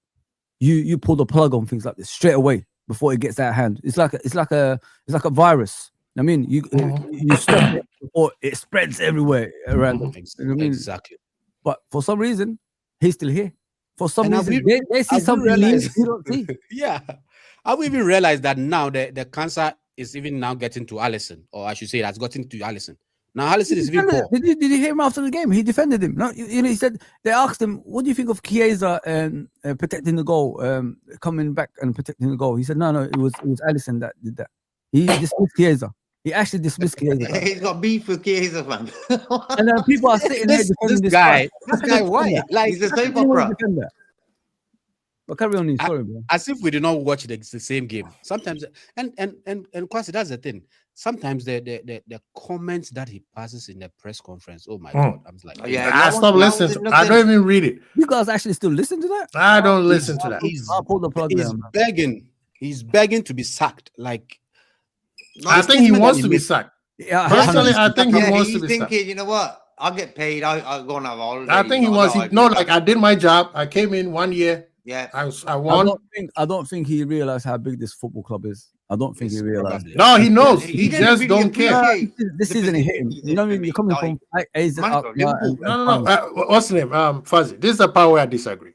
you pull the plug on things like this straight away before it gets out of hand. It's like a virus. I mean, you stop it before it spreads everywhere around. You know what I mean? Exactly. But for some reason, he's still here. For some And reason, they see something you don't see. Yeah. I've even realized that now the cancer is even now getting to Alisson, or I should say, that's gotten to Alisson. Now Alisson is even poor. Did you hear him after the game? He defended him. No, you know, he said they asked him, "What do you think of Chiesa and protecting the goal, coming back and protecting the goal?" He said, "No, it was Alisson that did that. He dismissed Chiesa. He actually dismissed Chiesa. He's got beef with Chiesa, man. And then people are sitting there defending this guy. This guy, why? Like, He's a soap opera. But carry on, sorry, bro. As if we did not watch the same game. Sometimes, and Kwasi, that's the thing. Sometimes the comments that he passes in the press conference, oh my God, I'm like, I stopped listening. I don't even read it. You guys actually still listen to that? I don't listen to that. I'll pull the plug down. He's begging to be sacked. Like, I think he wants to be sacked. Yeah, personally, I think he wants to be thinking, sacked. you know what? I'll get paid. I'll go and have a holiday. I think he wants. Like I did my job. I came in 1 year. Yeah, I won. I don't think he realized how big this football club is. I don't think he realized. No, he knows. He just really don't care. This season he hit him. You know what I mean? You're coming from No. What's the name? Fuzzy. This is the part where I disagree.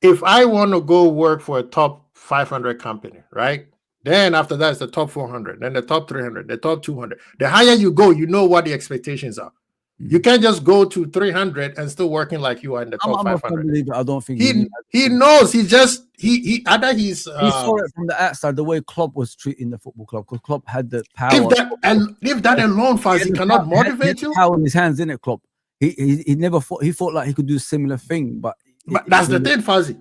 If I want to go work for a top 500 company, right? Then after that, it's the top 400, then the top 300, the top 200. The higher you go, you know what the expectations are. You can't just go to 300 and still working like you are in the top 500. I don't think he knows. He saw it from the outside the way Klopp was treating the football club, because Klopp had the power. If that alone, Fuzzy, cannot motivate you. Power in his hands, in it, Klopp. He never thought. He thought like he could do a similar thing, but that's the thing, Fuzzy.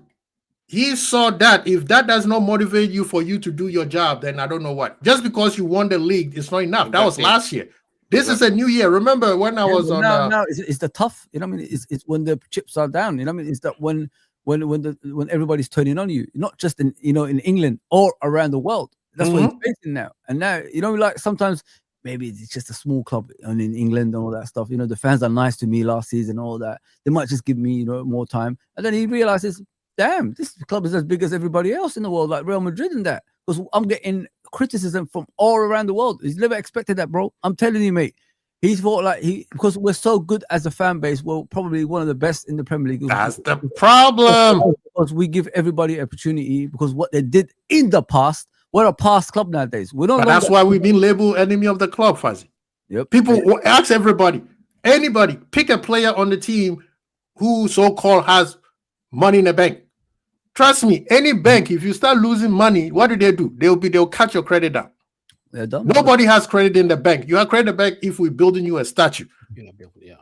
He saw that if that does not motivate you for you to do your job, then I don't know what. Just because you won the league, it's not enough. That was last year. This is a new year. Remember when I was on? No, it's the tough. You know what I mean? It's when the chips are down. You know what I mean? It's that when everybody's turning on you, not just in in England or around the world. That's what he's facing now. And now like sometimes maybe it's just a small club and in England and all that stuff. The fans are nice to me last season, all that. They might just give me more time. And then he realizes, damn, this club is as big as everybody else in the world, like Real Madrid and that. Because I'm getting criticism from all around the world. He's never expected that, bro. I'm telling you, mate. He thought because we're so good as a fan base, we're probably one of the best in the Premier League. That's the problem. Because we give everybody opportunity, because what they did in the past, we're a past club nowadays. We don't. But that's why we've been labeled enemy of the club, Fuzzy. Yep. People ask everybody, anybody, pick a player on the team who so-called has money in the bank. Trust me, any bank, if you start losing money, what do? They'll cut your credit down. They're done. Nobody has credit in the bank. You have credit in the bank if we're building you a statue. Yeah.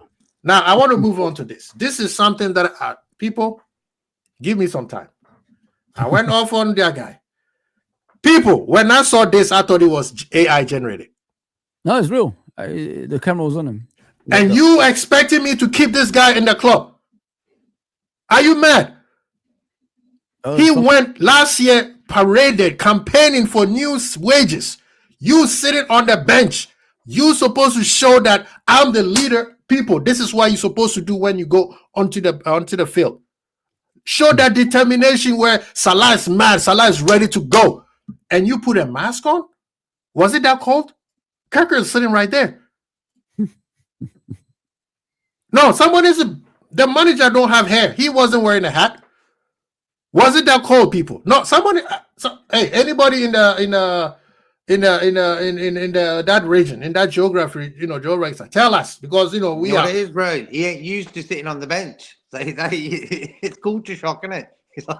Now, I want to move on to this. This is something that people, give me some time. I went off on their guy. People, when I saw this, I thought it was AI generated. No, it's real. The camera was on him. And you expecting me to keep this guy in the club? Are you mad? He went last year, paraded, campaigning for new wages. You sitting on the bench. You supposed to show that I'm the leader. People, this is what you're supposed to do when you go onto the field. Show that determination where Salah is mad, Salah is ready to go. And you put a mask on? Was it that cold? Kirker is sitting right there. No, the manager don't have hair. He wasn't wearing a hat. Was it that cold, people? No, somebody. Anybody in that region, in that geography, Joe Rex, tell us, because we are. It is, bro. He ain't used to sitting on the bench. So it's culture shock, isn't it? Nah,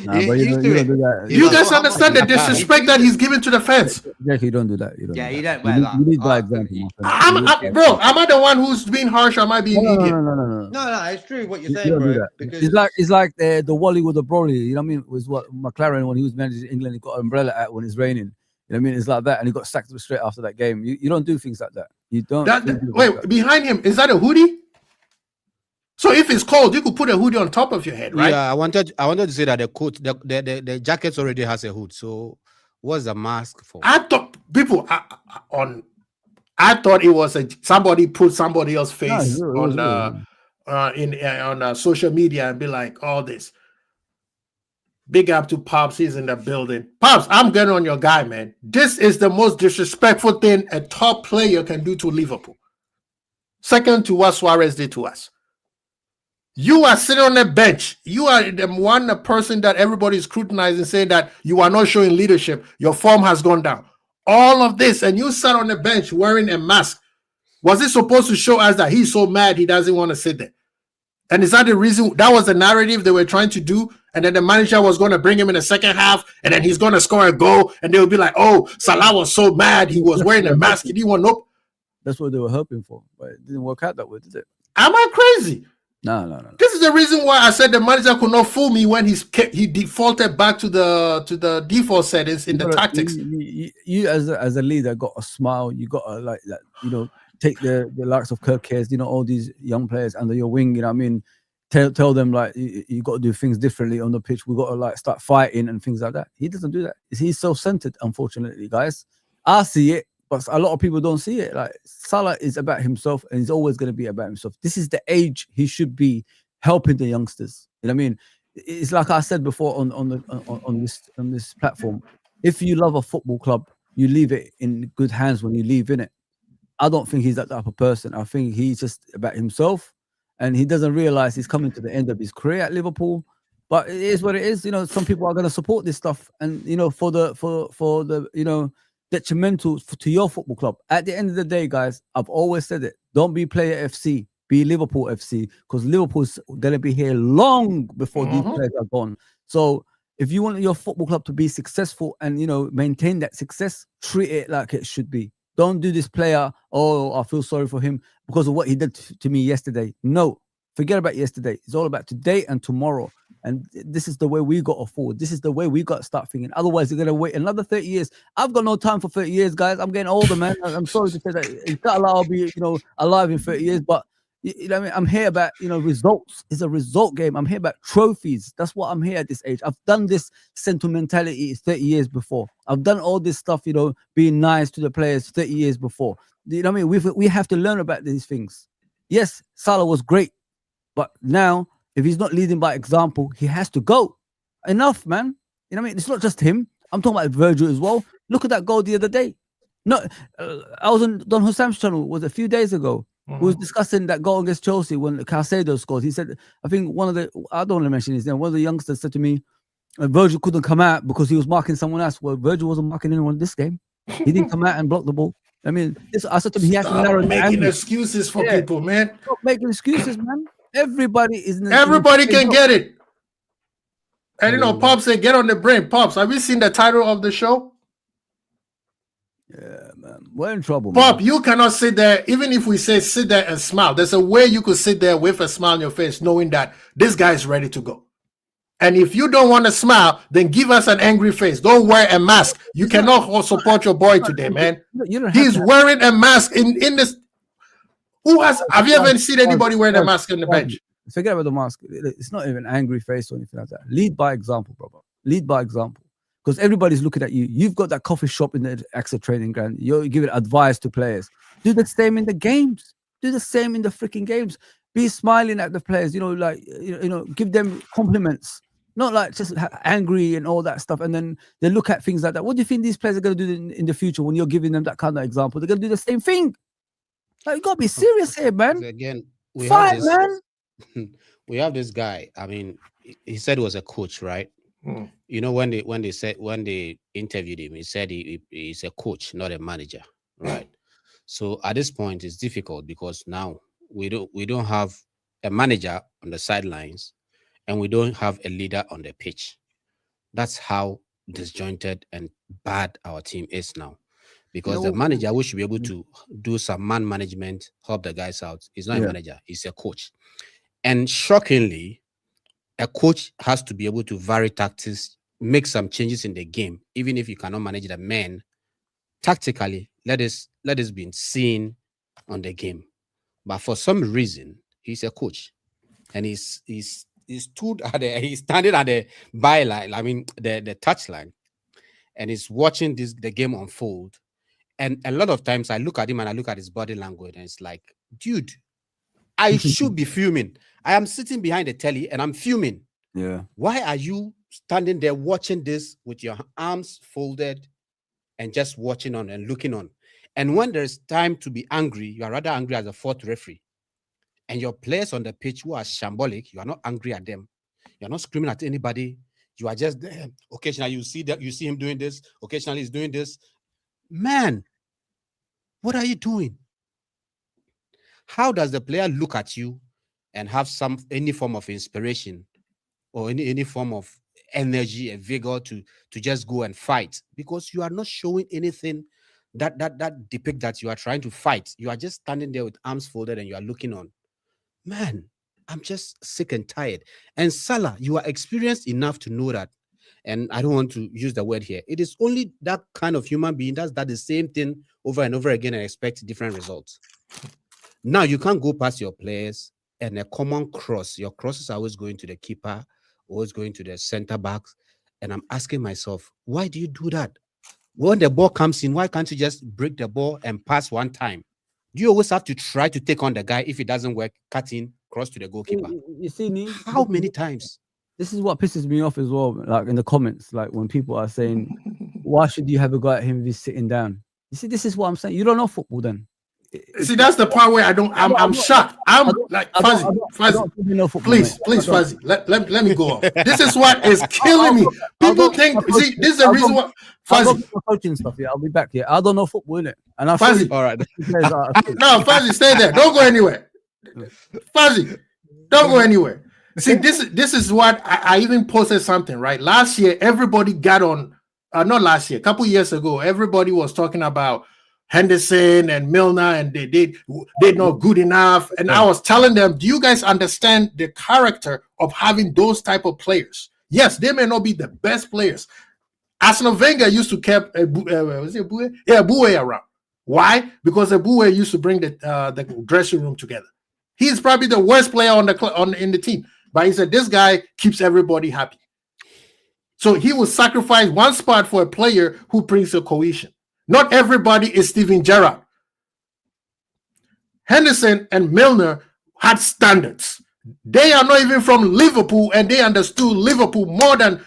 but you don't do that. You guys understand the disrespect that he's giving to the fans? Jackie, you don't do that. You don't. Yeah, do you that. don't wear that. You lead by example, my friend. Bro, am I the one who's being harsh? Or am I being idiot? No, it's true what you're You saying, don't do bro. that. Because It's like the Wally with the Broly. You know what I mean? It was what McLaren when he was managing England, he got an umbrella out when it's raining. You know what I mean? It's like that, and he got sacked straight after that game. You don't do things like that. You don't. Wait, behind him, is that a hoodie? So if it's cold, you could put a hoodie on top of your head, right? Yeah, I wanted to say that the coat, the jacket already has a hood. So what's the mask for? I thought people I thought it was somebody put somebody else's face on social media and be like, all this. Big up to Pops, he's in the building. Pops, I'm getting on your guy, man. This is the most disrespectful thing a top player can do to Liverpool. Second to what Suarez did to us. You are sitting on the bench. You are the person that everybody is scrutinizing, saying that you are not showing leadership. Your form has gone down. All of this, and you sat on the bench wearing a mask. Was it supposed to show us that he's so mad he doesn't want to sit there? And is that the reason? That was the narrative they were trying to do. And then the manager was going to bring him in the second half, and then he's going to score a goal, and they'll be like, "Oh, Salah was so mad he was wearing a mask. He didn't want nope." That's what they were hoping for, but it didn't work out that way, did it? Am I crazy? No. This is the reason why I said the manager could not fool me when he defaulted back to the default settings in the tactics. You as a leader got a smile. You got to like that, take the likes of Kirk Hughes, all these young players under your wing. You know what I mean? Tell them like you got to do things differently on the pitch. We got to like start fighting and things like that. He doesn't do that. He's self-centered, unfortunately, guys. I see it, but a lot of people don't see it. Like Salah is about himself, and he's always going to be about himself. This is the age he should be helping the youngsters. You know what I mean? It's like I said before on this platform. If you love a football club, you leave it in good hands when you leave in it. I don't think he's that type of person. I think he's just about himself, and he doesn't realize he's coming to the end of his career at Liverpool. But it is what it is. Some people are going to support this stuff, and for the detrimental to your football club. At the end of the day, guys, I've always said it. Don't be Player FC, be Liverpool FC, because Liverpool's going to be here long before these players are gone. So if you want your football club to be successful and, maintain that success, treat it like it should be. Don't do this player, oh, I feel sorry for him because of what he did to me yesterday. No, forget about yesterday. It's all about today and tomorrow. And this is the way we got to forward. This is the way we got to start thinking. Otherwise, you're going to wait another 30 years. I've got no time for 30 years, guys. I'm getting older, man. I'm sorry to say that. Inshallah, I'll be, alive in 30 years. But, I'm here about, results. It's a result game. I'm here about trophies. That's what I'm here at this age. I've done this sentimentality 30 years before. I've done all this stuff, being nice to the players 30 years before. You know what I mean? We have to learn about these things. Yes, Salah was great. But now, if he's not leading by example, he has to go. Enough, man. You know what I mean? It's not just him. I'm talking about Virgil as well. Look at that goal the other day. No, I was on Don Hussam's channel. Was a few days ago. We was discussing that goal against Chelsea when Caicedo scored. He said, I think I don't want to mention his name. One of the youngsters said to me, Virgil couldn't come out because he was marking someone else. Well, Virgil wasn't marking anyone this game. He didn't come out and block the ball. I mean, I said to him, he has to narrow making excuses for people, man. Stop making excuses, man. Everybody can get it. And Pops said, get on the brain. Pops, have you seen the title of the show? Yeah, man. We're in trouble. Pop, man. you cannot sit there, even if we say sit there and smile. There's a way you could sit there with a smile on your face, knowing that this guy is ready to go. And if you don't want to smile, then give us an angry face. Don't wear a mask. You cannot support your boy today, man. He's wearing a mask in this. Have you ever seen anybody wearing a mask on the bench? Forget about the mask. It's not even angry face or anything like that. Lead by example, brother. Lead by example. Because everybody's looking at you. You've got that coffee shop in the AXA training ground. You're giving advice to players. Do the same in the games. Do the same in the freaking games. Be smiling at the players. Give them compliments. Not like just angry and all that stuff. And then they look at things like that. What do you think these players are going to do in the future when you're giving them that kind of example? They're going to do the same thing. Like, you got to be serious here, man. Again, we have this guy. I mean, he said he was a coach, right? When they interviewed him, he said he's a coach, not a manager, right? So at this point, it's difficult because now we don't have a manager on the sidelines, and we don't have a leader on the pitch. That's how disjointed and bad our team is now. Because the manager, we should be able to do some man management, help the guys out. He's not a manager, he's a coach. And shockingly, a coach has to be able to vary tactics, make some changes in the game, even if you cannot manage the men tactically. Let us be seen on the game. But for some reason, he's a coach, and he's standing at the byline, I mean the touchline, and he's watching the game unfold. And a lot of times I look at him and I look at his body language, and it's like, dude, I should be fuming. I am sitting behind the telly and I'm fuming. Yeah. Why are you standing there watching this with your arms folded and just watching on and looking on? And when there's time to be angry, you are rather angry as a fourth referee. And your players on the pitch who are shambolic, you are not angry at them. You're not screaming at anybody. You are just there. Occasionally you see him doing this. Occasionally he's doing this. Man, what are you doing? How does the player look at you and have any form of inspiration or any form of energy and vigor to just go and fight? Because you are not showing anything that depict that you are trying to fight. You are just standing there with arms folded and you are looking on. Man, I'm just sick and tired. And Salah, you are experienced enough to know that, and I don't want to use the word here, it is only that kind of human being does that the same thing over and over again and expect different results. Now you can't go past your players and a common cross. Your crosses are always going to the keeper, always going to the center backs. And I'm asking myself, why do you do that? When the ball comes in, why can't you just break the ball and pass one time? Do you always have to try to take on the guy? If it doesn't work, cut in, cross to the goalkeeper. You see, how many times? This is what pisses me off as well. Like in the comments, like when people are saying, why should you have a go at him if he's sitting down? You see, this is what I'm saying. You don't know football then. See, that's the part where I'm shocked. I'm like, Fuzzy, please, Fuzzy, let me go on. This is what is killing me. People think, see, this is the reason why. Fuzzy, coaching stuff. Yeah, I'll be back here. I don't know football, innit? And I Fuzzy, all right. No, Fuzzy, stay there. Don't go anywhere. Fuzzy, don't go anywhere. See, this is what I even posted something, right? Last year, everybody got on. Not last year, a couple years ago, everybody was talking about Henderson and Milner, and they're not good enough. And I was telling them, do you guys understand the character of having those type of players? Yes, they may not be the best players. Arsenal Wenger used to keep Boué around. Why? Because Boué used to bring the dressing room together. He's probably the worst player in the team, but he said this guy keeps everybody happy. So he will sacrifice one spot for a player who brings a cohesion. Not everybody is Steven Gerrard. Henderson and Milner had standards. They are not even from Liverpool, and they understood Liverpool more than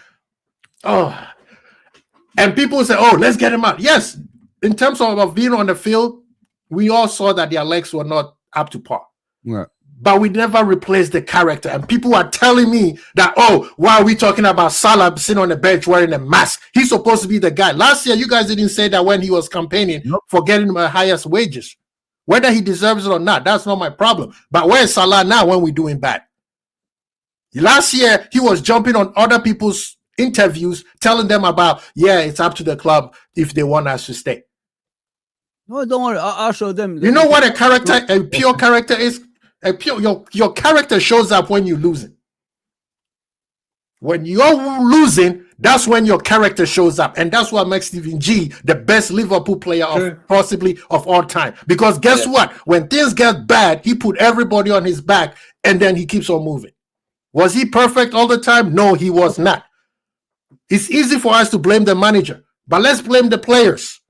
and people say, oh, let's get him out. Yes, in terms of being on the field, we all saw that their legs were not up to par. Yeah. But we never replaced the character. And people are telling me that, oh, why are we talking about Salah sitting on the bench wearing a mask? He's supposed to be the guy. Last year, you guys didn't say that when he was campaigning for getting the highest wages. Whether he deserves it or not, that's not my problem. But where is Salah now when we're doing bad? Last year, he was jumping on other people's interviews, telling them about, yeah, it's up to the club if they want us to stay. No, don't worry. I'll show them. You know what a pure character is? Your character shows up when you're losing. When you're losing, that's when your character shows up, and that's what makes Steven G the best Liverpool player possibly of all time. Because guess what? When things get bad, he put everybody on his back, and then he keeps on moving. Was he perfect all the time? No, he was not. It's easy for us to blame the manager, but let's blame the players.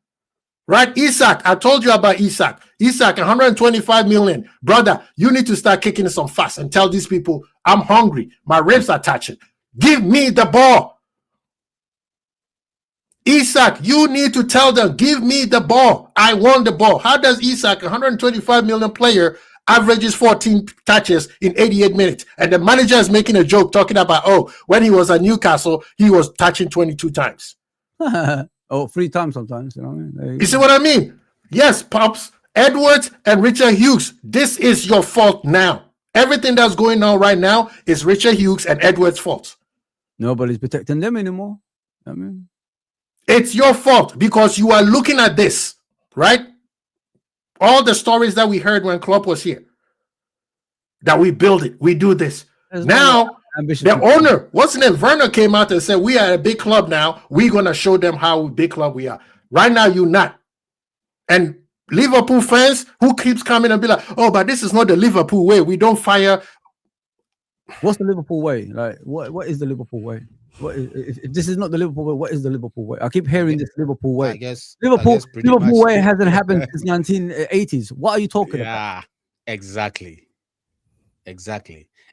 Right? Isak, I told you about Isak. Isak, 125 million. Brother, you need to start kicking some fuss and tell these people, I'm hungry. My ribs are touching. Give me the ball. Isak, you need to tell them, give me the ball. I want the ball. How does Isak, 125 million player, averages 14 touches in 88 minutes? And the manager is making a joke talking about, oh, when he was at Newcastle, he was touching 22 times. Oh, 3 times sometimes. You know what I mean? You see what I mean? Yes, Pops, Edwards, and Richard Hughes. This is your fault now. Everything that's going on right now is Richard Hughes and Edwards' fault. Nobody's protecting them anymore. I mean, it's your fault because you are looking at this, right? All the stories that we heard when Klopp was here, that we build it, we do this. Now, the owner, what's his name? Werner came out and said, we are a big club now. We're going to show them how big club we are. Right now, you're not. And Liverpool fans who keeps coming and be like, oh, but this is not the Liverpool way. We don't fire. What's the Liverpool way? Like, what is the Liverpool way? If this is not the Liverpool way, what is the Liverpool way? I keep hearing this Liverpool way. I guess Liverpool way hasn't happened since 1980s. What are you talking about? Exactly.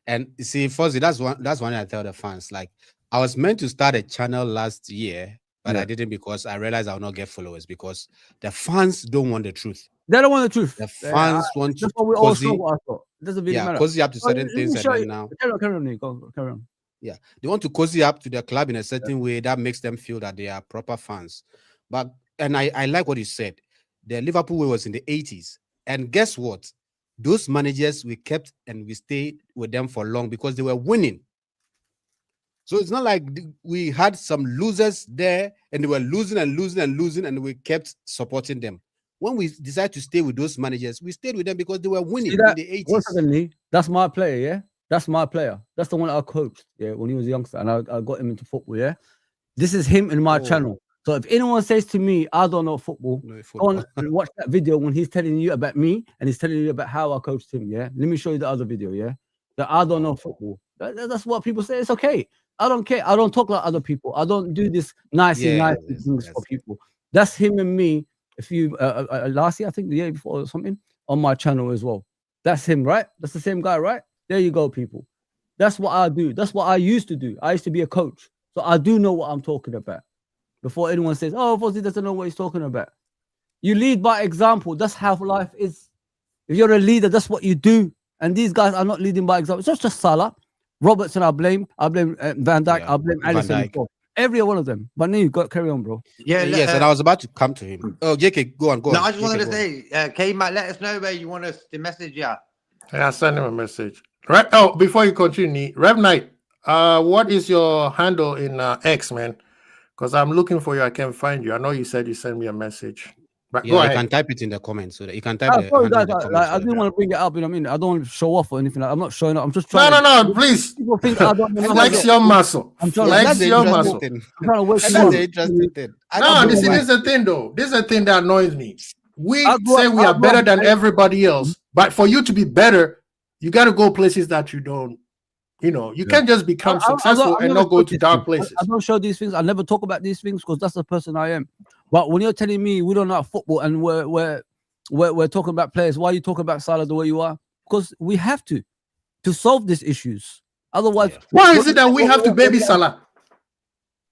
And you see, Fuzzy, that's one I tell the fans. Like, I was meant to start a channel last year, but I didn't because I realized I will not get followers because the fans don't want the truth. They don't want the truth. The fans want that's what we all saw. It doesn't really matter. Cozy up to certain things and then now. Carry on. Yeah, they want to cozy up to their club in a certain way that makes them feel that they are proper fans. And I like what you said. The Liverpool way was in the 80s. And guess what? Those managers we kept and we stayed with them for long because they were winning. So it's not like we had some losers there and they were losing and we kept supporting them. When we decided to stay with those managers, we stayed with them because they were winning in the 80s. That's my player, yeah? That's my player. That's the one I coached, yeah, when he was a youngster, and I got him into football, yeah? This is him in my channel. So if anyone says to me, I don't know football, go on and watch that video when he's telling you about me and he's telling you about how I coached him, yeah? Let me show you the other video, yeah? That I don't know football. That's what people say. It's okay. I don't care. I don't talk like other people. I don't do this nice things for people. That's him and me. If you last year, I think the year before or something, on my channel as well. That's him, right? That's the same guy, right? There you go, people. That's what I do. That's what I used to do. I used to be a coach. So I do know what I'm talking about. Before anyone says, oh, Fozzie doesn't know what he's talking about. You lead by example. That's how life is. If you're a leader, that's what you do. And these guys are not leading by example. It's not just Salah. Robertson, I blame Van Dijk. I blame Alisson. Every one of them. But now you got carry on, bro. Yeah, yes, and I was about to come to him. Oh, JK, go on. No, I just wanted to say, K-Mac, let us know where you want us to message you. Yeah, send him a message. Right. Oh, before you continue, Rev Knight, what is your handle in X, man? Because I'm looking for you. I can't find you. I know you said you sent me a message. But yeah, you can type it in the comments so that you can type it. I didn't want to bring it up, you know what I mean? I don't want to show off or anything. I'm not showing up. I'm just trying. No, please. People think I don't know. Flex your muscle. Flex your muscle. I'm trying to work. That's the interesting thing. This is the thing, though. This is the thing that annoys me. We say we are better than everybody else, but for you to be better, you got to go places that you don't. You know, you can't just become successful and not go to dark places. I don't show these things. I never talk about these things because that's the person I am. But when you're telling me we don't know football and we're talking about players, why are you talking about Salah the way you are? Because we have to solve these issues. Otherwise, why is it that we have to baby Salah?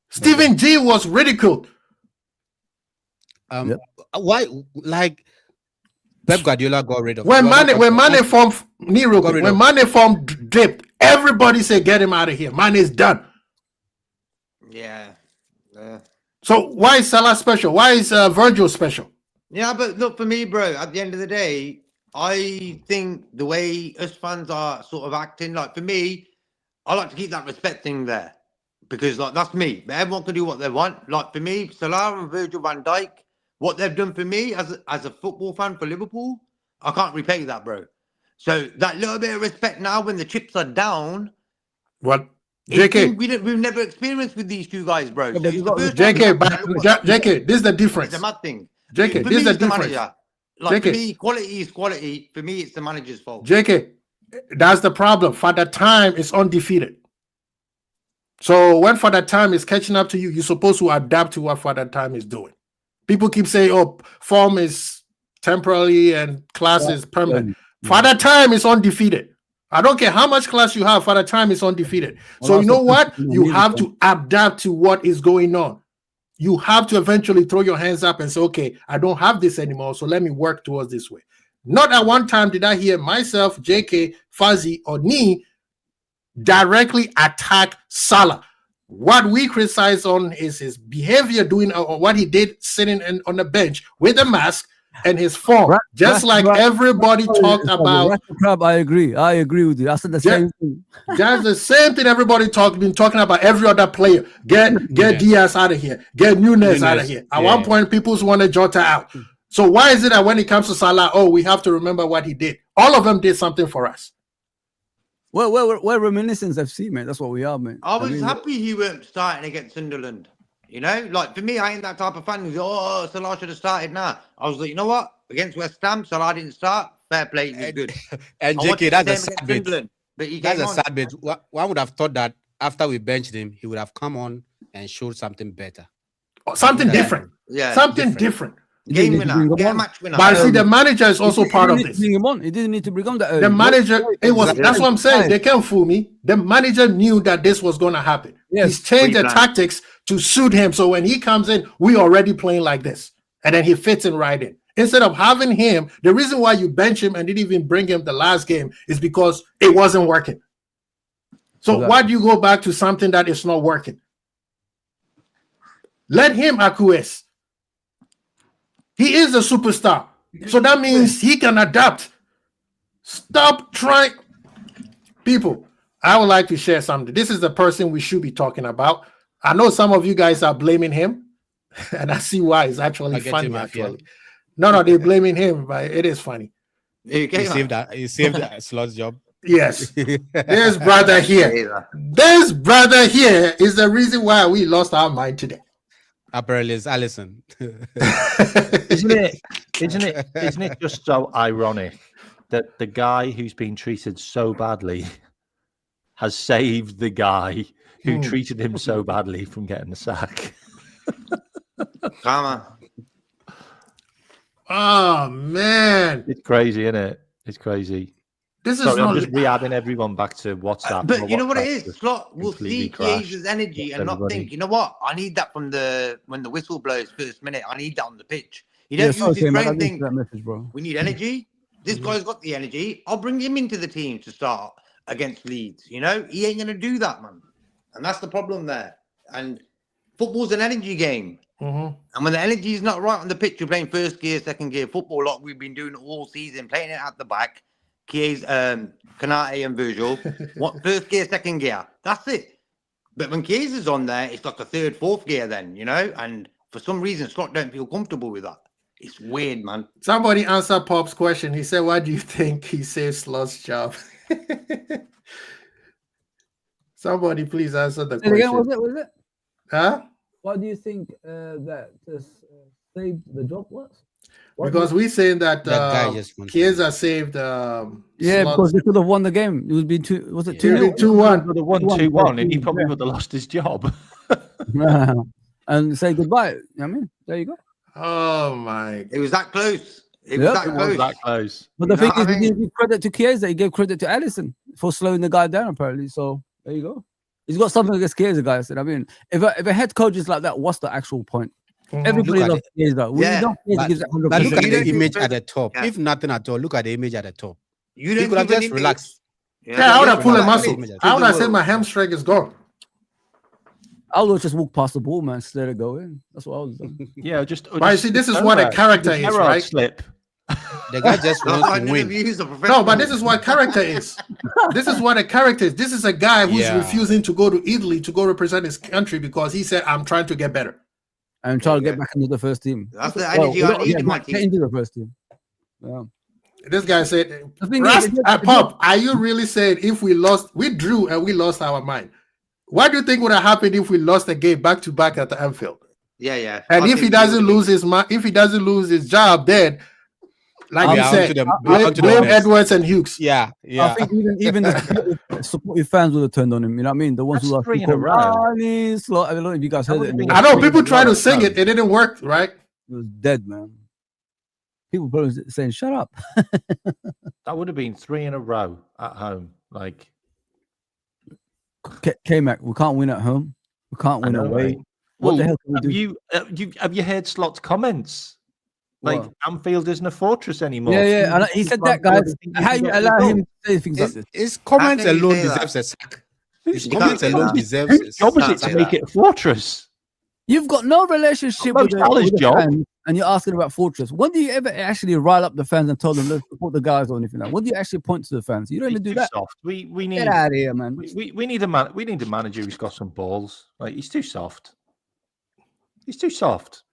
Stephen G was ridiculed. Why? Like Pep Guardiola got rid of when Mane formed Nero, when Mane formed dipped, everybody said get him out of here. Mane is done. Yeah. So why is Salah special? Why is Virgil special? Yeah, but look, for me, bro, at the end of the day, I think the way us fans are sort of acting, like for me, I like to keep that respect thing there because like that's me. But everyone can do what they want. Like for me, Salah and Virgil van Dijk, what they've done for me as a football fan for Liverpool, I can't repay that, bro. So that little bit of respect now when the chips are down. What? JK, we've never experienced with these two guys, bro. So JK, this is the difference. It's a mad thing. JK, this is the difference. Like for me, quality is quality. For me, it's the manager's fault. JK, that's the problem. Father Time is undefeated. So when Father Time is catching up to you, you're supposed to adapt to what Father Time is doing. People keep saying, "Oh, form is temporary and class is permanent." Father Time is undefeated. I don't care how much class you have, Father Time is undefeated. So you know what? You have to adapt to what is going on. You have to eventually throw your hands up and say, okay, I don't have this anymore, so let me work towards this way. Not at one time did I hear myself, JK, Fuzzy, or Nee directly attack Salah. What we criticize on is his behavior doing or what he did sitting on the bench with a mask and his form. Just like everybody talked about. Crab, I agree with you. I said the same thing. That's the same thing everybody been talking about every other player. Get Diaz out of here. Get Nunez out of here. At one point, people wanted Jota out. So why is it that when it comes to Salah, we have to remember what he did? All of them did something for us. Well, we're reminiscence FC, man. That's what we are, man. I was happy he weren't starting against Sunderland. You know, like for me, I ain't that type of fan who's, Salah should have started now. I was like, you know what? Against West Ham, Salah didn't start. Fair play, he was good. And JK, that's a sad bit. That's a sad bit. One would have thought that after we benched him, he would have come on and showed something better. Something different. Yeah. Something different. Game winner, match winner. But see, the manager is also part of this. Bring him on. He didn't need to bring him that early. The manager, that's what I'm saying. They can't fool me. The manager knew that this was going to happen. Yes. He's changed the tactics to suit him. So when he comes in, we already playing like this. And then he fits in right in. Instead of having him, the reason why you bench him and didn't even bring him the last game is because it wasn't working. So why do you go back to something that is not working? Let him acquiesce. He is a superstar. So that means he can adapt. Stop trying. People, I would like to share something. This is the person we should be talking about. I know some of you guys are blaming him, and I see why. It's actually funny, actually. No, they're blaming him, but it is funny. He saved that Slot's job. Yes. This brother here. This brother here is the reason why we lost our mind today. Apparently, it's Allison. Isn't it just so ironic that the guy who's been treated so badly has saved the guy who treated him so badly from getting the sack? Karma. Oh man, it's crazy, isn't it? It's crazy. I'm just re-adding everyone back to WhatsApp. But you know what it is? Slot will see Chiesa's energy and not think, you know what? I need that from when the whistle blows first minute. I need that on the pitch. You don't use his brain think, we need energy. This guy's got the energy. I'll bring him into the team to start against Leeds. You know, he ain't going to do that, man. And that's the problem there. And football's an energy game. Mm-hmm. And when the energy is not right on the pitch, you're playing first gear, second gear football like we've been doing all season, playing it at the back. Chiesa, Kanate and Virgil. What first gear, second gear? That's it. But when Chiesa's on there, it's like a third, fourth gear then, you know? And for some reason, Slot don't feel comfortable with that. It's weird, man. Somebody answered Pop's question. He said, why do you think he saved Slot's job? Somebody please answer the question. Again, was it? Huh? Why do you think that saved the job was? Because we're saying that Chiesa saved because they could have won the game. It would be 2-1. Would have 2-1, and he probably would have lost his job. And say goodbye. I mean, there you go. Oh my! It was that close. It was that close. But the thing is, he didn't give credit to Chiesa. He gave credit to Alisson for slowing the guy down. Apparently, so there you go. He's got something against Chiesa, guys. I mean, if a head coach is like that, what's the actual point? Everybody loves Chiesa. But look at the image at the top. Yeah. If nothing at all, look at the image at the top. You could have just relaxed. Yeah, I would have pulled a muscle. I would have said my hamstring is gone. I would just walk past the ball, man, let it go in. That's what I was doing. Yeah, just. But you see, this is what a character is, right? Slip. The guy just wants to win. No, but this is what character is. This is what a character is. This is a guy who's refusing to go to Italy to go represent his country because he said, "I'm trying to get better." I'm trying to get back into the first team. That's the energy I need in my team. Get into the first team. Yeah. This guy said, Pop, are you really saying if we drew and we lost our mind? What do you think would have happened if we lost a game back to back at the Anfield? Yeah. And if he doesn't lose his job, then like you said, blame Edwards and Hughes. Yeah. I think even the supportive fans would have turned on him. You know what I mean? The ones who are I don't know if you guys heard it. I know people try to sing it. It didn't work, right? It was dead, man. People probably saying, "Shut up." That would have been 3 in a row at home. Like, K-Mac, we can't win at home. We can't win away. What the hell can we do? Have you heard Slot's comments? Like, Anfield isn't a fortress anymore. Yeah. And he said that, guys. How you allow him to say things like this? His comments alone deserves a sack. His comments alone deserves a sack. His job is to make it a fortress. You've got no relationship with the fans, and you're asking about Fortress. When do you ever actually rile up the fans and tell them let's support the guys or anything like that? When do you actually point to the fans? You don't even do that. Soft. We need Get out of here, man. We need a man. We need a manager who's got some balls. Like he's too soft. He's too soft.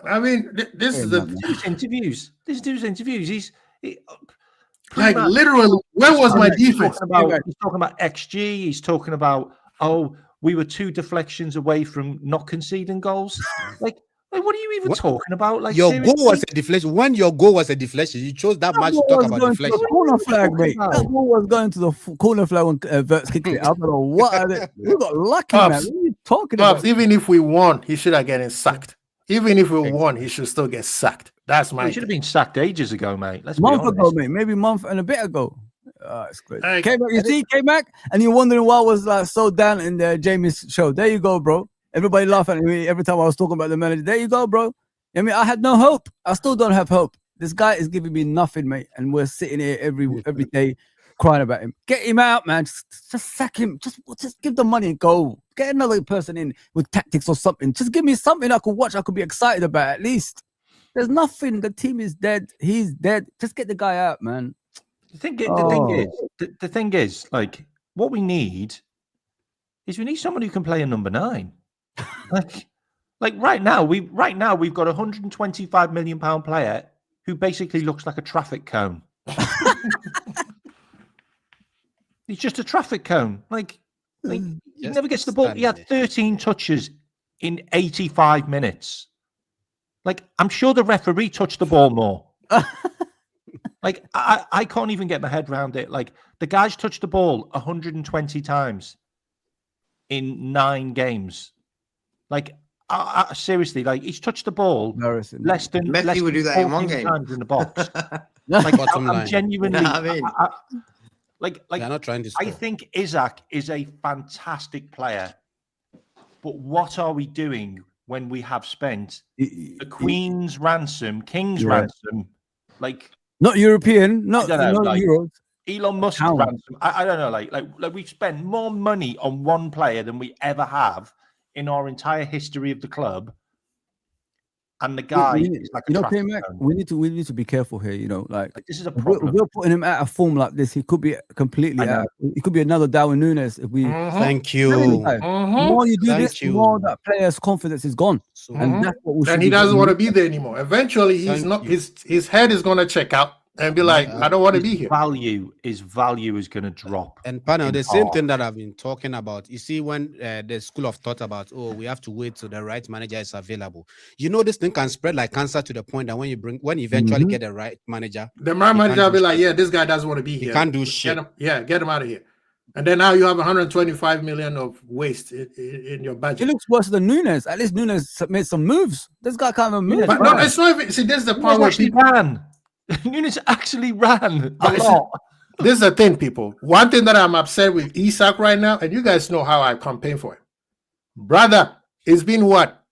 I mean, this is the interviews. This dude's interviews. Like literally, where was my defense? He's talking about XG. He's talking about, oh, we were 2 deflections away from not conceding goals. Like what are you even talking about? Like your goal was a deflection. When your goal was a deflection, you chose that match to talk about deflection. Corner flag, mate. That ball was going to the corner flag when Verts kicked it. I don't know what are they. We got lucky, man. What are you talking about? Even if we won, he should have gotten sacked. Even if we won, he should still get sacked. That's my. He should have been sacked ages ago, mate. Let's month ago, mate. Maybe a month and a bit ago. It's great. K-Mac, you see K-Mac, and you're wondering why I was like so down in the Jamie's show. There you go, bro. Everybody laughing at me every time I was talking about the manager. There you go, bro. I mean, I had no hope. I still don't have hope. This guy is giving me nothing, mate, and we're sitting here every day crying about him. Get him out, man. Just sack him. Just give the money and go. Get another person in with tactics or something. Just give me something I could watch. I could be excited about at least. There's nothing. The team is dead. He's dead. Just get the guy out, man. The thing is, like, what we need is we need someone who can play a number 9. like right now we've got a £125 million player who basically looks like a traffic cone. He's just a traffic cone. Like he never gets the ball. He had 13 touches in 85 minutes. Like, I'm sure the referee touched the ball more. Like, I can't even get my head around it. Like, the guy's touched the ball 120 times in 9 games. Like, seriously, like, he's touched the ball less than Messi would do that in one game times in the box. Like, I'm genuinely. No, I mean, like they're not trying to score. I think Isaac is a fantastic player, but what are we doing when we have spent the Queen's ransom, King's ransom, like not European, not like, Euros. Elon Musk ransom? I don't know, like we've spent more money on one player than we ever have in our entire history of the club. And the guy is like a traffic cone. we need to be careful here. You know, like this is a problem. We're putting him out of form like this. He could be completely out. It could be another Darwin Nunes if we. Thank you. The more you do this, the more that player's confidence is gone, and that's what we should. And he doesn't want to be there anymore. Eventually, he's not. His head is gonna check out and be like, I don't want to be here. His value is going to drop. And panel, the same thing that I've been talking about. You see, when the school of thought about, we have to wait till the right manager is available. You know, this thing can spread like cancer to the point that when you eventually get the right manager, the right manager will be like, this guy doesn't want to be here. He can't do shit. Get him out of here. And then now you have 125 million of waste in your budget. It looks worse than Nunes. At least Nunes made some moves. This guy can't even move. But no, it's not even. See, this is the part where people ran. Nunes actually ran a lot. This is the thing, people. One thing that I'm upset with Isak right now, and you guys know how I campaign for him. Brother, it's been what?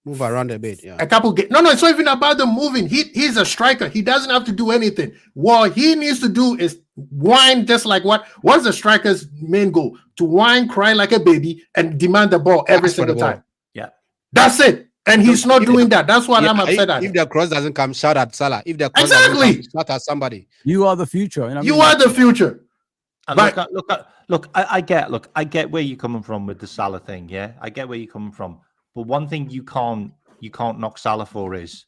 Move around a bit, yeah. A couple games. No, it's not even about the moving. He's a striker. He doesn't have to do anything. What he needs to do is whine, just like what's the striker's main goal? To whine, cry like a baby, and demand the ball every single time. Yeah. That's it. And he's not doing that. That's what I'm upset at. If the cross doesn't come, shout at Salah. If the cross doesn't come, shout at somebody. You are the future. You are the future. And I get where you're coming from with the Salah thing. Yeah, I get where you're coming from. But one thing you can't knock Salah for is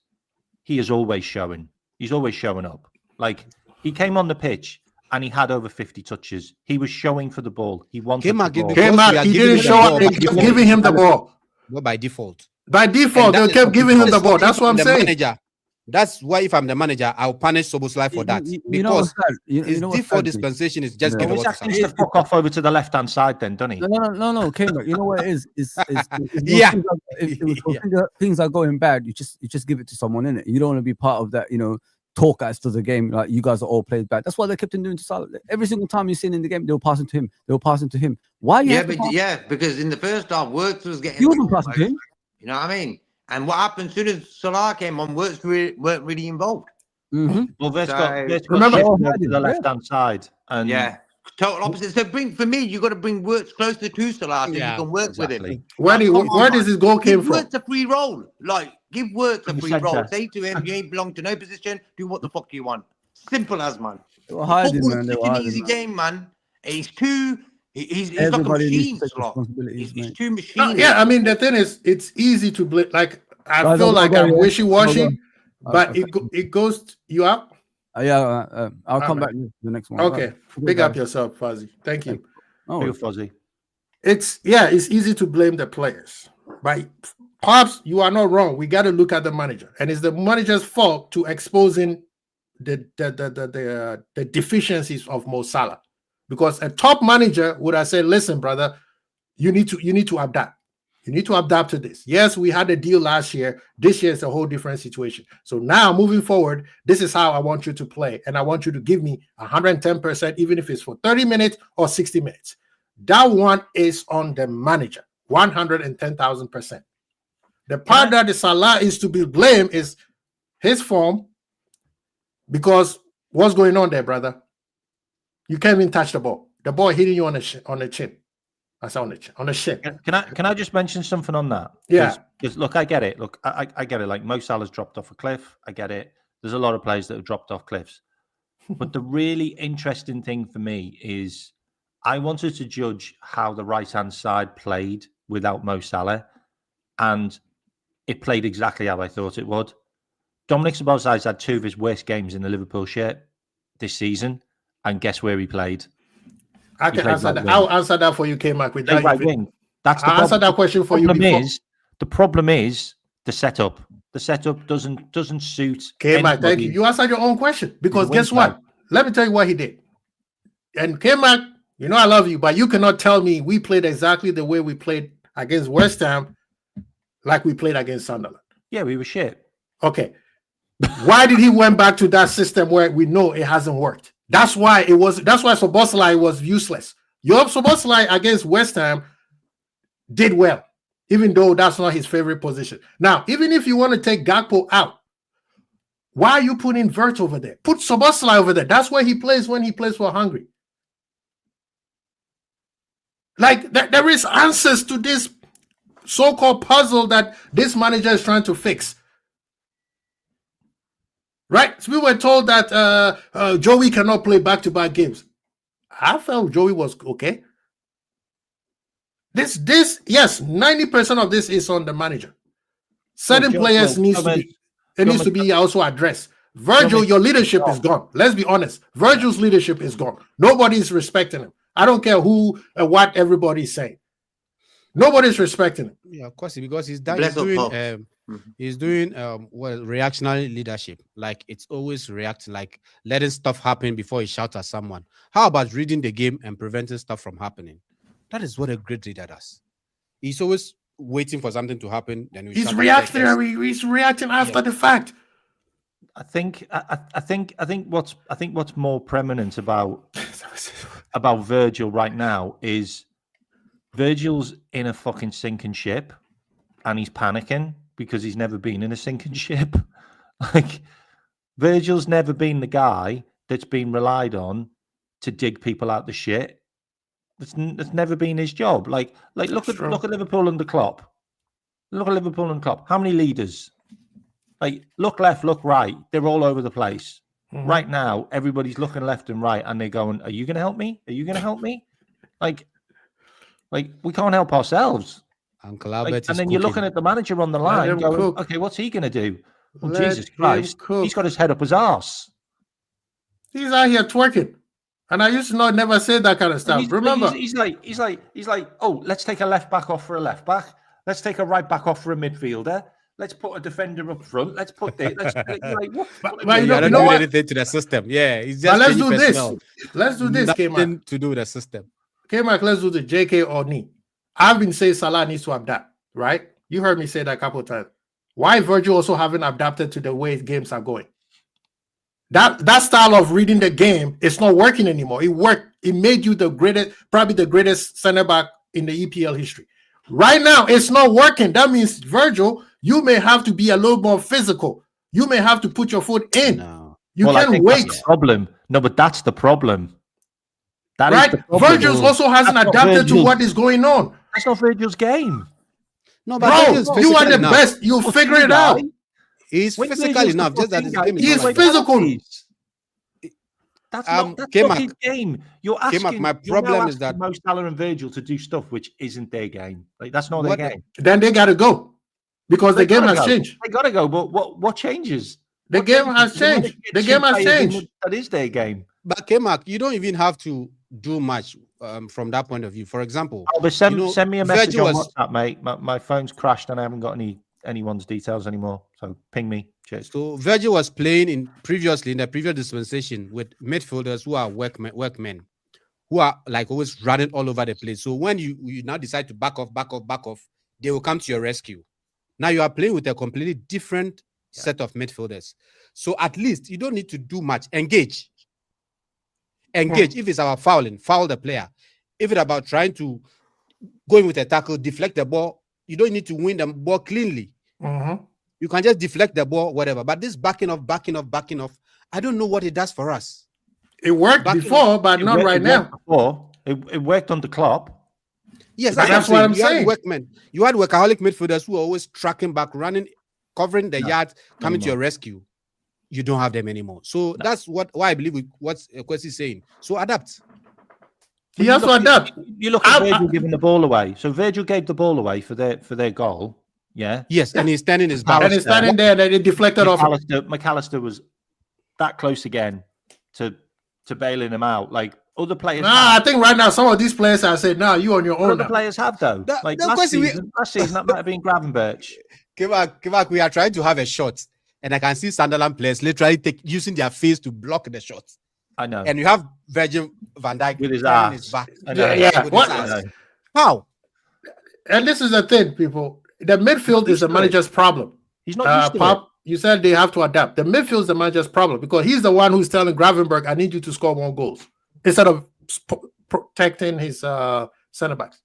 he is always showing. He's always showing up. Like, he came on the pitch and he had over 50 touches. He was showing for the ball. He wanted the ball. He didn't show up. They kept giving him the ball. Well, by default. By default, they kept giving him the ball. That's what I'm saying. Manager, that's why if I'm the manager, I'll punish Szoboszlai for that. Because his default dispensation is just giving us to fuck off over to the left-hand side then, doesn't he? No, K-Mac, you know what it is? Things are going bad, you just give it to someone, innit? You don't want to be part of that, talk as to the game, like you guys are all played bad. That's why they kept on doing to Salah. Every single time you seen in the game, they were passing to him. Why? Because in the first half, Works was getting. He wasn't passing to him. You know what I mean? And what happened as soon as Salah came on, Works weren't really involved. Well, Verts got to the left-hand side. And Total opposite. So for me, you got to bring Wirtz closer to Salah so you can work with him. Where does his goal came from? Give Wirtz a free roll. Like, give Wirtz a free roll. Say to him, you ain't belong to no position. Do what the fuck you want. Simple as, man. Football is such an easy game, man. He's too... He's like a machine slot. He's too machine. Yeah, I mean, the thing is, it's easy to blame. Like, I feel like I'm wishy-washy, but it goes... You up? I'll come back to the next one. Okay. Big up yourself, Fuzzy. Thank you. Oh, Fuzzy. It's easy to blame the players. But Pops, you are not wrong. We got to look at the manager. And it's the manager's fault to exposing the deficiencies of Mo Salah. Because a top manager would have said, listen, brother, you need to adapt. You need to adapt to this. Yes, we had a deal last year. This year is a whole different situation. So now moving forward, this is how I want you to play. And I want you to give me 110%, even if it's for 30 minutes or 60 minutes. That one is on the manager, 110,000%. The part that the Salah is to be blamed is his form, because what's going on there, brother? You can't even touch the ball. The ball hitting you on the chin. I saw on the shin. Can I just mention something on that? Yeah. Because look, I get it. Look, I get it. Like, Mo Salah's dropped off a cliff. I get it. There's a lot of players that have dropped off cliffs. But the really interesting thing for me is I wanted to judge how the right-hand side played without Mo Salah, and it played exactly how I thought it would. Dominic Szoboszlai's had 2 of his worst games in the Liverpool shirt this season, and guess where he played? I can answer that. I'll answer that for you, K-Mac. With that, that's the answer that question for you. The problem is the setup. The setup doesn't suit. K-Mac, thank you. You answered your own question, because guess what? Let me tell you what he did. And K-Mac, you know I love you, but you cannot tell me we played exactly the way we played against West Ham, like we played against Sunderland. Yeah, we were shit. Okay. Why did he went back to that system where we know it hasn't worked? That's why Szoboszlai was useless. Your Szoboszlai against West Ham did well, even though that's not his favorite position. Now, even if you want to take Gakpo out, why are you putting Vert over there? Put Szoboszlai over there. That's where he plays when he plays for Hungary. Like, there is answers to this so-called puzzle that this manager is trying to fix. Right? So we were told that Joey cannot play back-to-back games. I felt Joey was okay. Yes, 90% of this is on the manager. Certain players needs to be also addressed. Virgil, your leadership is gone. Let's be honest. Virgil's leadership is gone. Nobody's respecting him. I don't care who and what everybody's saying. Nobody's respecting him. Yeah, of course, because he's doing reactionary leadership. Like, it's always reacting, like letting stuff happen before he shouts at someone. How about reading the game and preventing stuff from happening? That is what a great leader does. He's always waiting for something to happen. Then he's reactionary. He's reacting after the fact. I think what's more preeminent about Virgil right now is Virgil's in a fucking sinking ship, and he's panicking because he's never been in a sinking ship. Like, Virgil's never been the guy that's been relied on to dig people out the shit. That's never been his job. Like look at Liverpool under Klopp. Look at Liverpool and Klopp. How many leaders? Like, look left, look right. They're all over the place. Mm-hmm. Right now, everybody's looking left and right, and they're going, "Are you going to help me? Are you going to help me?" Like we can't help ourselves. Uncle Albert and then you're looking at the manager on the line, going, "Okay, what's he going to do?" Oh, Jesus Christ! He's got his head up his arse. He's out here twerking. And I used to never say that kind of stuff. Remember? He's like, oh, let's take a left back off for a left back. Let's take a right back off for a midfielder. Let's put a defender up front. Let's put this. Like, what? But you don't do anything to the system. Yeah, he's just. Let's do this. Let's do this. Nothing to do with the system. Okay, Mike. Let's do the JK or Ni. I've been saying Salah needs to adapt. Right? You heard me say that a couple of times. Why Virgil also haven't adapted to the way games are going? That style of reading the game is not working anymore. It worked. It made you probably the greatest center back in the EPL history. Right now, it's not working. That means, Virgil, you may have to be a little more physical. You may have to put your foot in. No. You can't wait. That's the problem. No, but that's the problem. That right? is the problem. Virgil's also hasn't That's not adapted to Virgil's- what is going on. That's not Virgil's game. No, but Bro, Virgil is you are physical the enough. best. You'll Well, figure two it out. guy. He's When physical Virgil's the enough, just that his 14 game is He's not like physical. penalties. That's not K-Mac. his game. You're K-Mac, asking. my you're now problem is asking that- Mo Salah and Virgil to do stuff which isn't their game. Like that's not What- their game. Then they gotta go because the They game gotta has go. changed. They gotta go. But what changes? The What game changes? has You wanna changed. get The two game has players in changed. That is their game. But K-Mac, you don't even have to do much from that point of view. For example, Albert, send me a message Virgil on was- WhatsApp, mate. My phone's crashed and I haven't got anyone's details anymore. So ping me. Cheers. So Virgil was playing previously in the previous dispensation with midfielders who are workmen, who are like always running all over the place. So when you now decide to back off, they will come to your rescue. Now you are playing with a completely different set of midfielders. So at least you don't need to do much. Engage. If it's about fouling, foul the player. If it's about trying to go in with a tackle, deflect the ball, you don't need to win the ball cleanly. Mhm. You can just deflect the ball, whatever. But this backing off, I don't know what it does for us. It worked Back in- before, but not right now. Before. It worked under Klopp. Yes, That's what I'm You had saying. workmen. You had workaholic midfielders who are always tracking back, running, covering the yard, coming to your rescue. You don't have them anymore. So that's why I believe what Kwesi is saying. So adapt. He has to adapt. You look at Virgil giving the ball away. So Virgil gave the ball away for their goal. Yeah. Yes, and he's standing his back. And he's standing there, and then it deflected off. McAllister was that close again to bailing him out. Like other players. I think right now some of these players are saying, "No, you on your own." Other Now. players have though. Like no, last Kwesi, season, that might have been Gravenberch. Give back. We are trying to have a shot, and I can see Sunderland players literally using their face to block the shot. I know. And you have Virgil van Dijk With his turning ass. his back. I know. Yeah. With What- his I ass. know. How? And this is the thing, people. The midfield is the manager's problem. He's not used to Pop, you said they have to adapt. The midfield is the manager's problem because he's the one who's telling Gravenberch, "I need you to score more goals," instead of protecting his center backs.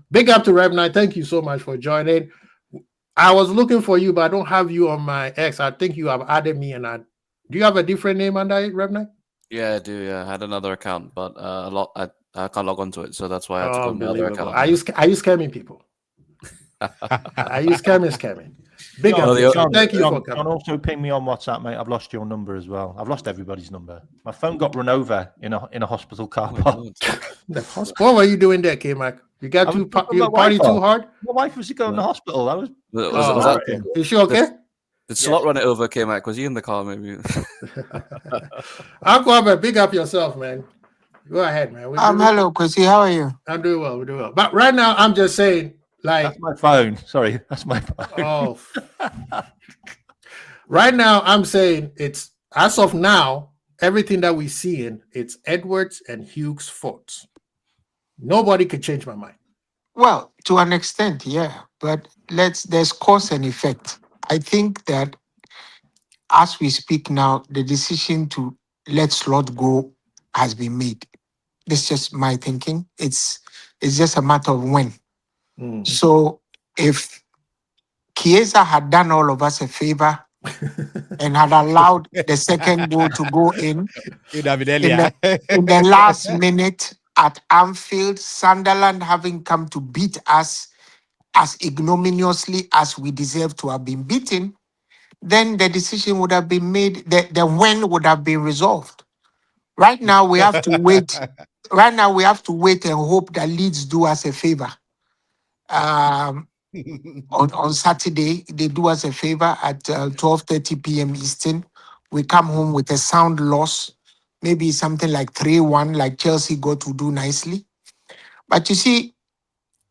Big up to Rev9. Thank you so much for joining. I was looking for you, but I don't have you on my X. I think you have added me, and do you have a different name under it, Rev9? Yeah, I do. Yeah, I had another account, but I can't log onto it, so that's why I had to go to my other Unbelievable. account. Are you scamming people? Are you scamming? Big John, up. John, Thank you John, for coming. John, also ping me on WhatsApp, mate. I've lost your number as well. I've lost everybody's number. My phone got run over in a hospital car park. What were you doing there, K-Mac? You got I was too picking you my party wife too up. hard? My wife was going to the hospital. That was Is she okay? Did Slot run it over, K-Mac? Was he in the car, maybe? Uncle Albert, big up yourself, man. Go ahead, man. Hello, Kwesi. How are you? I'm doing well. We're doing well. But right now, I'm just saying, like, That's my phone. Sorry, that's my phone. Right now, I'm saying it's as of now, everything that we see in it's Edwards and Hughes' faults. Nobody could change my mind. Well, to an extent, yeah. But there's cause and effect. I think that as we speak now, the decision to let Slot go has been made. This is just my thinking. It's just a matter of when. So if Chiesa had done all of us a favor and had allowed the second goal to go in In the last minute at Anfield, Sunderland having come to beat us as ignominiously as we deserve to have been beaten, then the decision would have been made, the when would have been resolved. Right now, we have to wait. Right now, we have to wait and hope that Leeds do us a favor. On Saturday, they do us a favor at 12:30 p.m. Eastern. We come home with a sound loss, maybe something like 3-1, like Chelsea got to do nicely. But you see,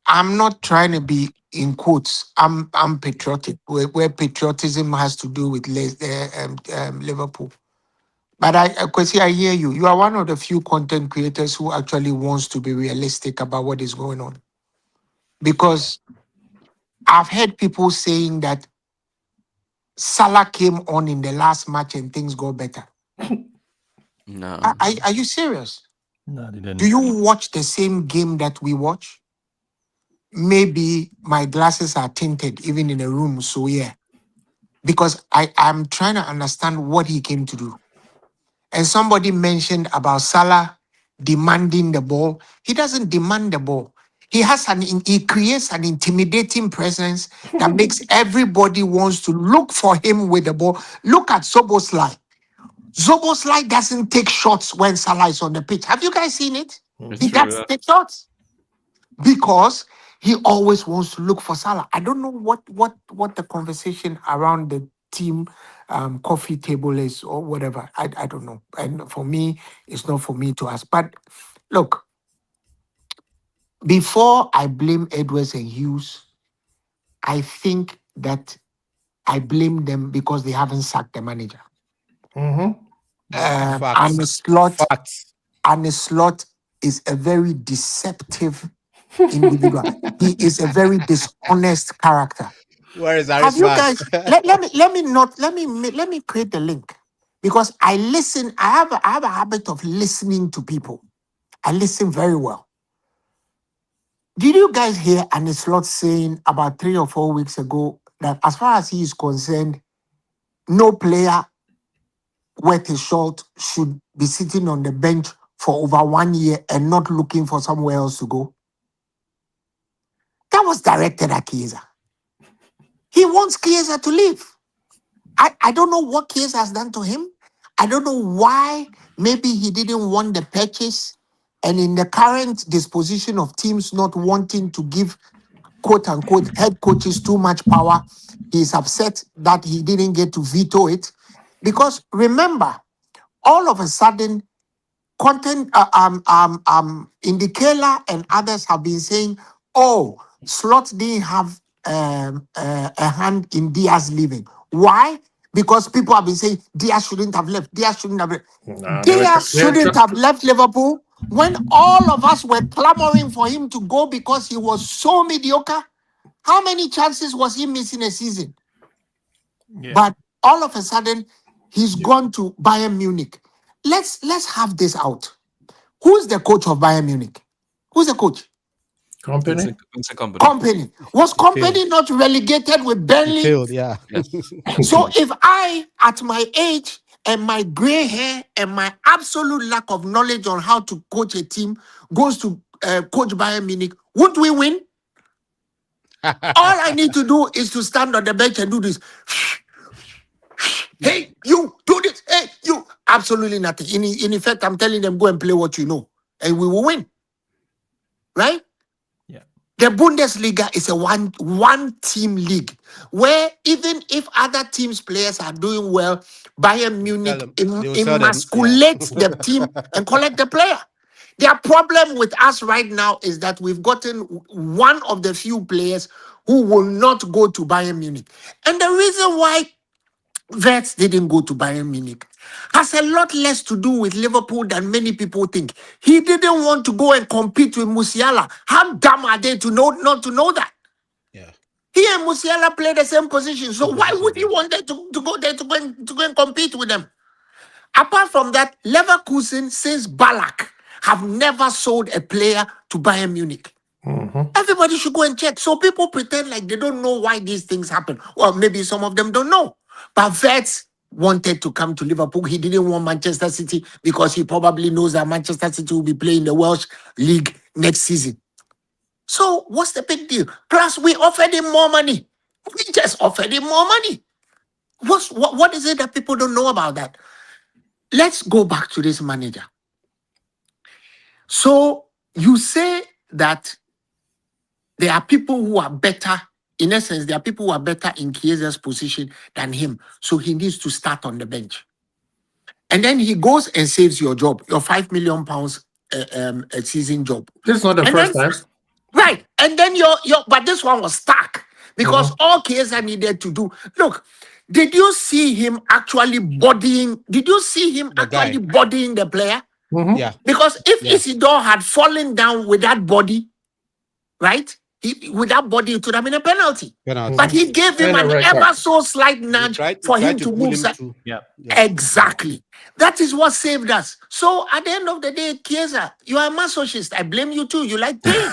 I'm not trying to be in quotes. I'm patriotic, where patriotism has to do with Liverpool. But Kwesi, I hear you. You are one of the few content creators who actually wants to be realistic about what is going on. Because I've heard people saying that Salah came on in the last match and things got better. No. Are you serious? No, they didn't. Do you watch the same game that we watch? Maybe my glasses are tinted even in a room, so yeah. Because I'm trying to understand what he came to do. And somebody mentioned about Salah demanding the ball. He doesn't demand the ball. He creates an intimidating presence that makes everybody wants to look for him with the ball. Look at Szoboszlai. Szoboszlai doesn't take shots when Salah is on the pitch. Have you guys seen it? It's He true. doesn't take shots because he always wants to look for Salah. I don't know what the conversation around the team coffee table is or whatever. I don't know. And for me, it's not for me to ask. But look, before I blame Edwards and Hughes, I think that I blame them because they haven't sacked the manager. Mm-hmm. And the slot, Facts. and the slot is a very deceptive individual. He is a very dishonest character. Where is Have you Arisman? guys? Let me create the link because I listen. I have a habit of listening to people. I listen very well. Did you guys hear Anislot saying about 3 or 4 weeks ago that as far as he is concerned, no player worth his salt should be sitting on the bench for over 1 year and not looking for somewhere else to go? That was directed at Chiesa. He wants Chiesa to leave. I don't know what Chiesa has done to him. I don't know why. Maybe he didn't want the purchase. And in the current disposition of teams not wanting to give quote unquote head coaches too much power, he's upset that he didn't get to veto it. Because remember, all of a sudden, Indicala and others have been saying, oh, Slot didn't have a hand in Diaz leaving. Why? Because people have been saying Diaz shouldn't have left. Diaz shouldn't have left. Diaz shouldn't have left Liverpool when all of us were clamoring for him to go because he was so mediocre. How many chances was he missing a season? Yeah. But all of a sudden, he's gone to Bayern Munich. Let's have this out. Who's the coach of Bayern Munich? Who's the coach? Company? It's a company. Company. Was Company not relegated with Burnley? Failed, yeah. Yes. So if I, at my age and my gray hair and my absolute lack of knowledge on how to coach a team goes to coach Bayern Munich, won't we win? All I need to do is to stand on the bench and do this. Hey, you do this. Hey, you. Absolutely nothing. In effect, I'm telling them, go and play what you know, and we will win. Right? Yeah. The Bundesliga is a one team league where even if other teams' players are doing well, Bayern Munich emasculates the team and collect the player. Their problem with us right now is that we've gotten one of the few players who will not go to Bayern Munich. And the reason why VYBEZ didn't go to Bayern Munich has a lot less to do with Liverpool than many people think. He didn't want to go and compete with Musiala. How dumb are they to not to know that? Yeah. He and Musiala play the same position. So why would he want them to go there to go and compete with them? Apart from that, Leverkusen since Ballack have never sold a player to Bayern Munich. Mm-hmm. Everybody should go and check. So people pretend like they don't know why these things happen. Well, maybe some of them don't know. But VYBEZ wanted to come to Liverpool. He didn't want Manchester City because he probably knows that Manchester City will be playing the Welsh League next season. So what's the big deal? Plus, we offered him more money. We just offered him more money. What is it that people don't know about that? Let's go back to this manager. So you say that there are people who are better. In essence, there are people who are better in Chiesa's position than him. So he needs to start on the bench. And then he goes and saves your job, your £5 million a season job. This is not the first time. Right. And then but this one was stuck because all Chiesa needed to do. Look, did you see him actually bodying? Did you see him actually bodying the player? Mm-hmm. Yeah. Because if Isidore had fallen down with that body, right? With that body, it would have been a penalty. But he gave him an ever so slight nudge for him to move. Yeah. Exactly. That is what saved us. So at the end of the day, Chiesa, you are a masochist. I blame you too. You like pain.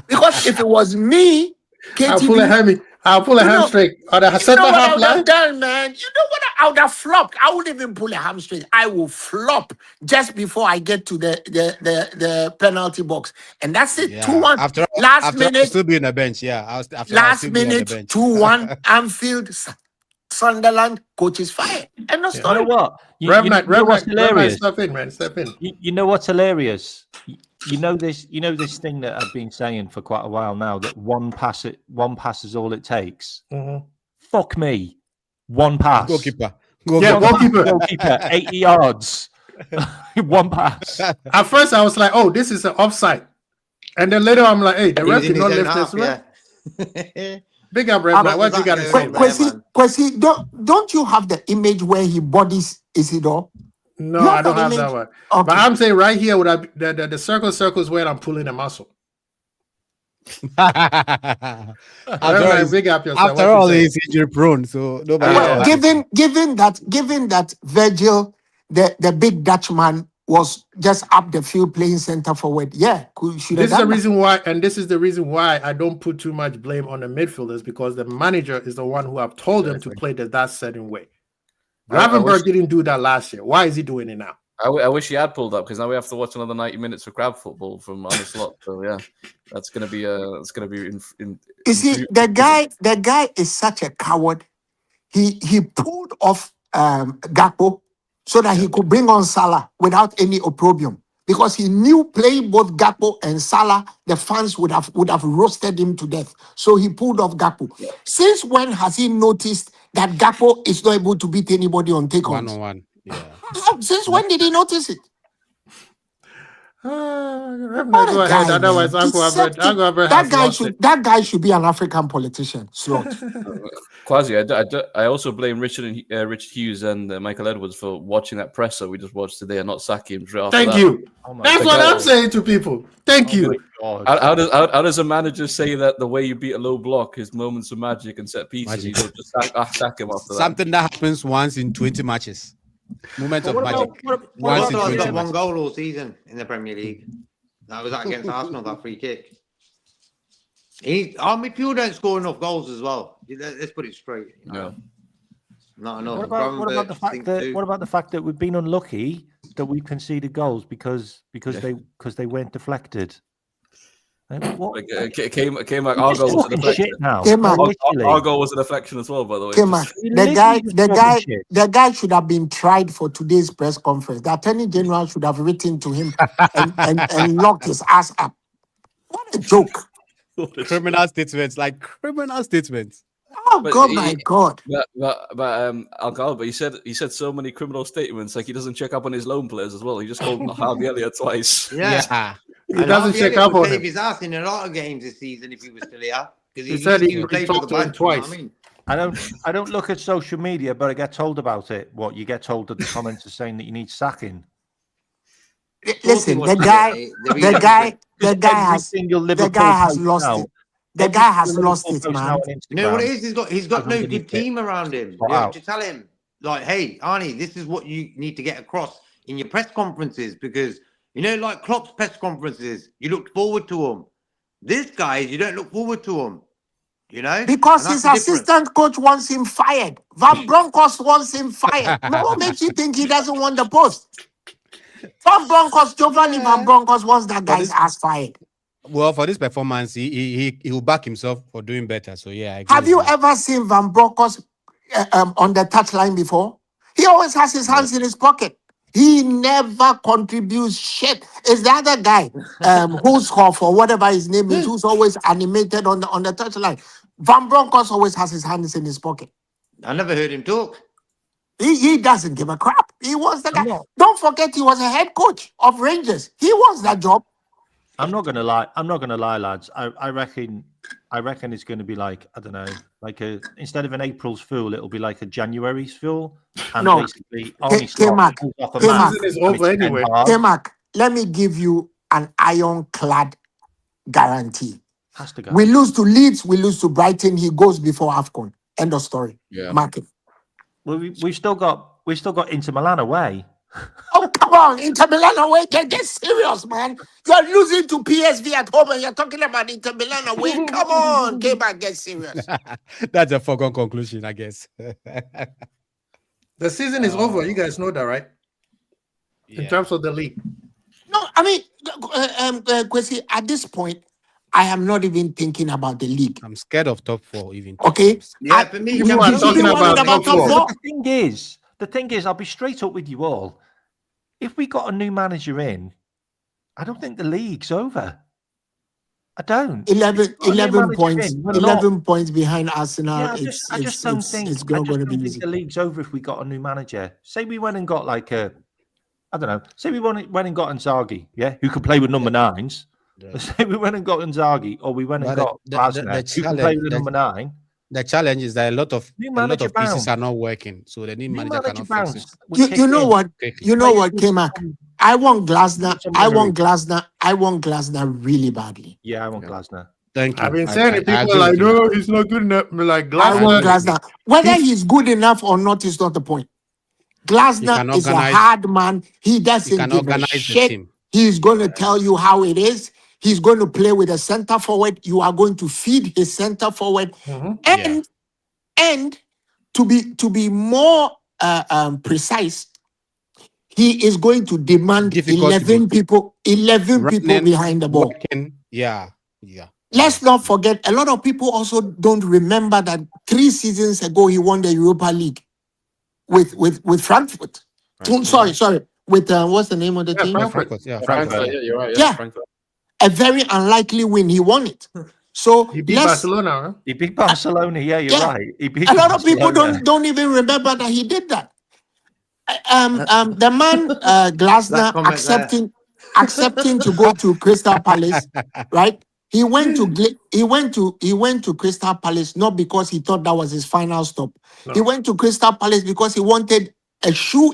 Because if it was me, KTB, I'll pull a hamstring on the You know center what I half would have line. done, man? You know what? I would have flopped. I wouldn't even pull a hamstring. I will flop just before I get to the penalty box. And that's it. 2-1. After all, Last I'll minute, still be on the bench. Yeah, I'll still last be on the minute, bench. 2-1. Anfield, Sunderland, coach is fired. End of You story. know what? Rev You Knight, know what's hilarious? step in, man. Step in. You know what's hilarious? You know this thing that I've been saying for quite a while now, that one pass is all it takes. Mhm. Fuck me. One pass. Goalkeeper. Yeah, goalkeeper. Goalkeeper, 80 yards. One pass. At first, I was like, "Oh, this is an offside," and then later, I'm like, "Hey, the He ref was in did not his own lift half, this ref." yeah. Big up, Rev Knight. What you got to say, man? Kwesi, don't you have the image where he bodies Isidore? No, You I have don't that have that image? one. Okay. But I'm saying right here, the circles where I'm pulling the muscle. Rev Knight, big up yourself. After all, he's injury prone, so nobody. Yeah. Well, given that Virgil, the big Dutchman, was just up the field playing center forward, should have This is the done that. reason why, and this is the reason why I don't put too much blame on the midfielders, because the manager is the one who have told them to play that certain way. Gravenberg didn't do that last year. Why is he doing it now? I wish he had pulled up, because now we have to watch another 90 minutes of grab football from on the slot. So yeah, that's gonna be You see, the guy is such a coward. He pulled off Gakpo so that he could bring on Salah without any opprobrium, because he knew playing both Gakpo and Salah, the fans would have roasted him to death. So he pulled off Gakpo. Since when has he noticed that Gakpo is not able to beat anybody on take-ons? 1-on-1. Yeah. Since when did he notice it? Rev Knight, What go a ahead. guy, Otherwise, man. Agua That guy should be an African politician. Slot. Quasi. I also blame Richard Hughes and Michael Edwards for watching that presser we just watched today and not sacking him straight after Thank that. you. Oh That's what I'm saying to people. Thank you. How does a manager say that the way you beat a low block is moments of magic and set pieces? You don't just sack him after that. Something that happens once in 20 matches. Moment of magic. Once in Arsenal 20 got one matches. goal all season in the Premier League. That was against Arsenal, that free kick. Our midfield don't score enough goals as well. Let's put it straight. Yeah. Not enough. What about the fact that we've been unlucky that we conceded goals because they weren't deflected? What? Came back. Our goal was a deflection. Now. Our goal was a deflection as well, by the way. The guy should have been tried for today's press conference. The Attorney General should have written to him and locked his ass up. What a joke. Criminal statements. Oh, But God, my God. But he said so many criminal statements, like he doesn't check up on his loan players as well. He just called Harvey Elliott twice. Yeah. He doesn't check up on him. Save his ass in a lot of games this season if he was still here. He said he played talked for to the him Bank, twice. you know what I mean? I don't look at social media, but I get told about it. What you get told that the comments are saying that you need sacking. Listen, the guy has lost it. The guy has lost it, man. You know what it is? He's got no good team around him. You have to tell him, like, hey, Arnie, this is what you need to get across in your press conferences, because you know, like Klopp's press conferences, you look forward to them. This guy, you don't look forward to him. You know, because his assistant coach wants him fired. Van Bronckhorst wants him fired. What makes you think he doesn't want the post? Giovanni Van Bronckhorst wants that guy's ass fired. Well, for this performance, he will back himself for doing better. So yeah, I agree. Have you ever seen Van Bronckhorst on the touchline before? He always has his hands in his pocket. He never contributes shit. It's the other guy, who's off or whatever his name is, who's always animated on the touchline. Van Bronckhorst always has his hands in his pocket. I never heard him talk. He doesn't give a crap. He wants the guy. Don't forget, he was a head coach of Rangers. He wants that job. I'm not gonna lie, lads. I reckon it's gonna be like, I don't know, like instead of an April's Fool, it'll be like a January's Fool. And basically, K-Mac, let me give you an ironclad guarantee. Has to go. We lose to Leeds, we lose to Brighton. He goes before AFCON. End of story. Yeah. Mark it. Well, we've still got Inter Milan away. Oh, come Come on, Inter Milan away. Get serious, man. You are losing to PSV at home and you're talking about Inter Milan away. Come on, K-Man, get serious. That's a foregone conclusion, I guess. The season is over. You guys know that, right? In terms of the league. No, I mean, Kwesi, at this point, I am not even thinking about the league. I'm scared of top 4 even. Okay? Yeah, for me, You are talking about top four. four? The thing is, I'll be straight up with you all. If we got a new manager in, I don't think the league's over. I don't. 11 points. In, 11 points behind Arsenal. Yeah, I just don't think it's not going to be think easy. the league's over if we got a new manager. Say we went and got like a, I don't know. Say we went and got Inzaghi, yeah, who could play with number 9s. Yeah. Say we went and got Inzaghi, or we went and got Glasner, who could play with number 9. The challenge is that a lot of pieces bounce. are not working, so the new manager cannot fix it. You know what? You know what, K-Mac? I want Glasner. I want Glasner really badly. Yeah, I want Glasner. Thank you. I've been saying it. I People are like, no, he's not good enough. Like I want Glasner. Glasner. Whether he's good enough or not is not the point. Glasner is a hard man. He doesn't give a shit. He's going to tell you how it is. He's going to play with a center forward. You are going to feed his center forward, and to be more precise, he is going to demand 11 people behind the ball. Yeah. Let's not forget, a lot of people also don't remember that 3 seasons ago he won the Europa League with Frankfurt. Right. Sorry. With what's the name of the team? Frankfurt. Yeah, Frankfurt. Yeah, you're right. Yeah. Frankfurt. A very unlikely win. He won it. So He beat Barcelona, huh? He beat Barcelona. Yeah, you're right. He beat a lot of people Barcelona. don't even remember that he did that. The man Glasner accepting to go to Crystal Palace, right? He went to Crystal Palace not because he thought that was his final stop. No. He went to Crystal Palace because he wanted a shoe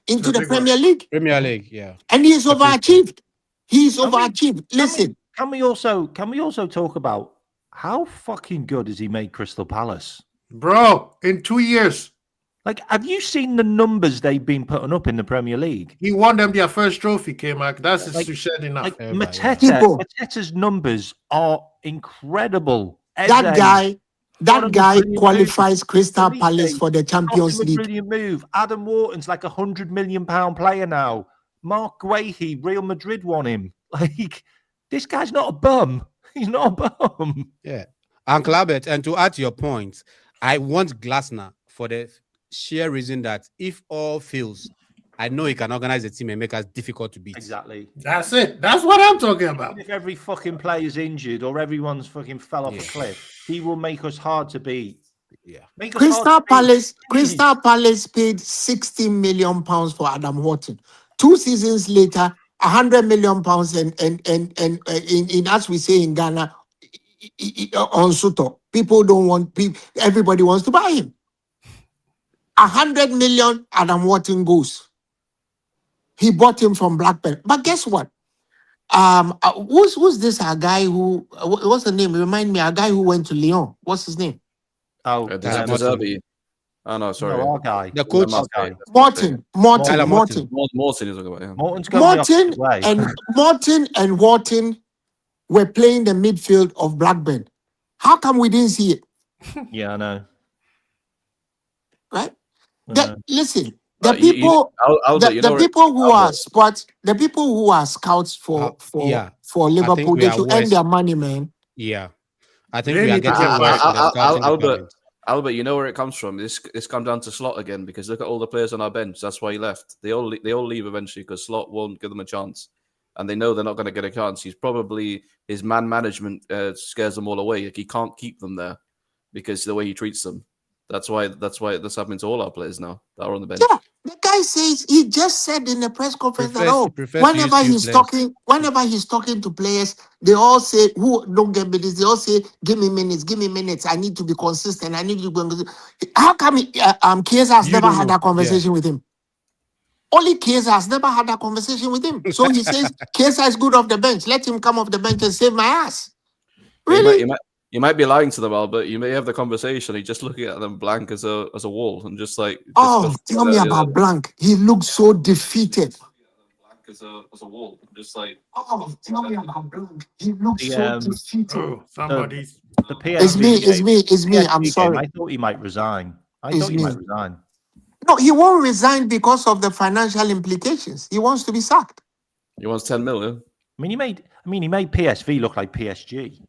into the Premier League. Premier League, yeah. And he's overachieved. He's overachieved. Listen. Can we also talk about how fucking good has he made Crystal Palace? Bro, in 2 years. Like, have you seen the numbers they've been putting up in the Premier League? He won them their first trophy, K-Mac. That's Like- shed enough. Like Yeah, Mateta's numbers are incredible. That guy What a brilliant qualifies Crystal move. Palace for the Champions A League. brilliant move. Adam Wharton's like £100 million player now. Mark Guehi, Real Madrid won him. Like, this guy's not a bum. He's not a bum. Yeah. And Clabet, and to add to your point, I want Glasner for the sheer reason that if all fails, I know he can organize the team and make us difficult to beat. Exactly. That's it. That's what I'm talking about. If every fucking player's injured or everyone's fucking fell off a cliff, he will make us hard to beat. Yeah. Make us hard Crystal to beat. Crystal Palace paid £60 million for Adam Wharton. 2 seasons later, £100 million and as we say in Ghana, on Soto, everybody wants to buy him. 100 million, Adam Wharton goes. He bought him from Blackburn. But guess what? Who's this guy who? What's the name? Remind me. A guy who went to Lyon. What's his name? Oh, Deserby. Oh no, sorry. no, our guy. The coach. Our guy. Morton. Morton is talking about. Yeah. Morton's going the opposite way. Morton and Wharton were playing the midfield of Blackburn. How come we didn't see it? Yeah, I know. Right? I know. Listen, the But you- people. Albert, you know The where- people who are Albert. sports, the people who are scouts for Liverpool, we they are should earn worse. their money, man. Yeah. I think Really? we are getting worse in the scouting department. Albert, you know where it comes from. This comes down to Slot again because look at all the players on our bench. That's why he left. They all leave eventually because Slot won't give them a chance, and they know they're not going to get a chance. His man management scares them all away. Like he can't keep them there because of the way he treats them. That's why this happening to all our players now that are on the bench. Yeah, the guy says he just said in the press conference Prefers that to whenever use he's players. whenever he's talking to players, they all say, "Who don't get minutes?" They all say, "Give me minutes. I need to be consistent. I need to be consistent." How come Chiesa has You never don't had know. that conversation with him? Only Chiesa has never had that conversation with him. So he says Chiesa is good off the bench. Let him come off the bench and save my ass. Really? You might be lying to them, Albert. You may have the conversation. He's just looking at them blank as a wall and just like. Oh, tell me about Blank. He looks so defeated. as a wall, just like. Oh, tell me about Blanc. He looks so defeated. Oh, somebody's. The It's PSG me. It's game, me. It's me. I'm PSG game, sorry. I thought he might resign. It's me. resign. No, he won't resign because of the financial implications. He wants to be sacked. He wants 10 million. I mean, he made PSV look like PSG.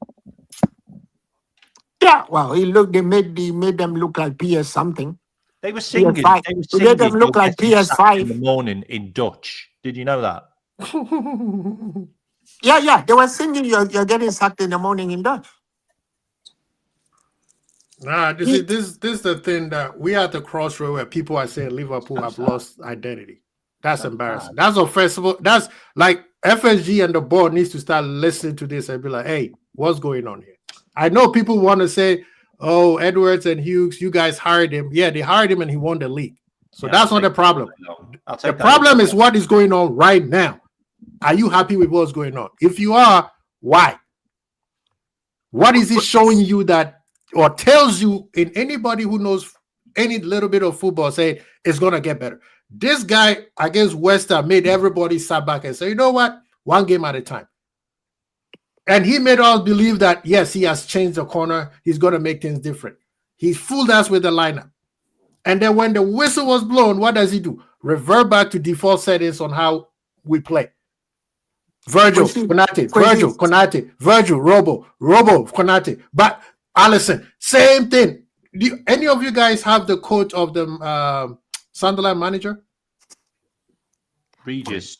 Yeah. Well, they made them look like PS something. They were singing. PS5. They were They singing. made them look like "You're getting sacked PS5. in the morning in Dutch. Did you know that? Yeah. They were singing you're getting sacked in the morning in Dutch. Nah, this is the thing that we are at the crossroad where people are saying Liverpool have lost identity. That's embarrassing. That's offensive. That's like FSG and the board needs to start listening to this and be like, hey, what's going on here? I know people want to say, oh, Edwards and Hughes, you guys hired him. Yeah, they hired him and he won the league. So that's not the problem. The problem is what is going on right now. Are you happy with what's going on? If you are, why? What is it showing you that or tells you in anybody who knows any little bit of football saying it's going to get better? This guy against West Ham made everybody sat back and say, you know what? One game at a time. And he made us believe that, yes, he has changed the corner. He's going to make things different. He fooled us with the lineup. And then when the whistle was blown, what does he do? Revert back to default settings on how we play. Virgil, Konate, Virgil, Konate, Virgil, Robo, Konate. But Allison, same thing. Do any of you guys have the coach of the Sunderland manager? Regis.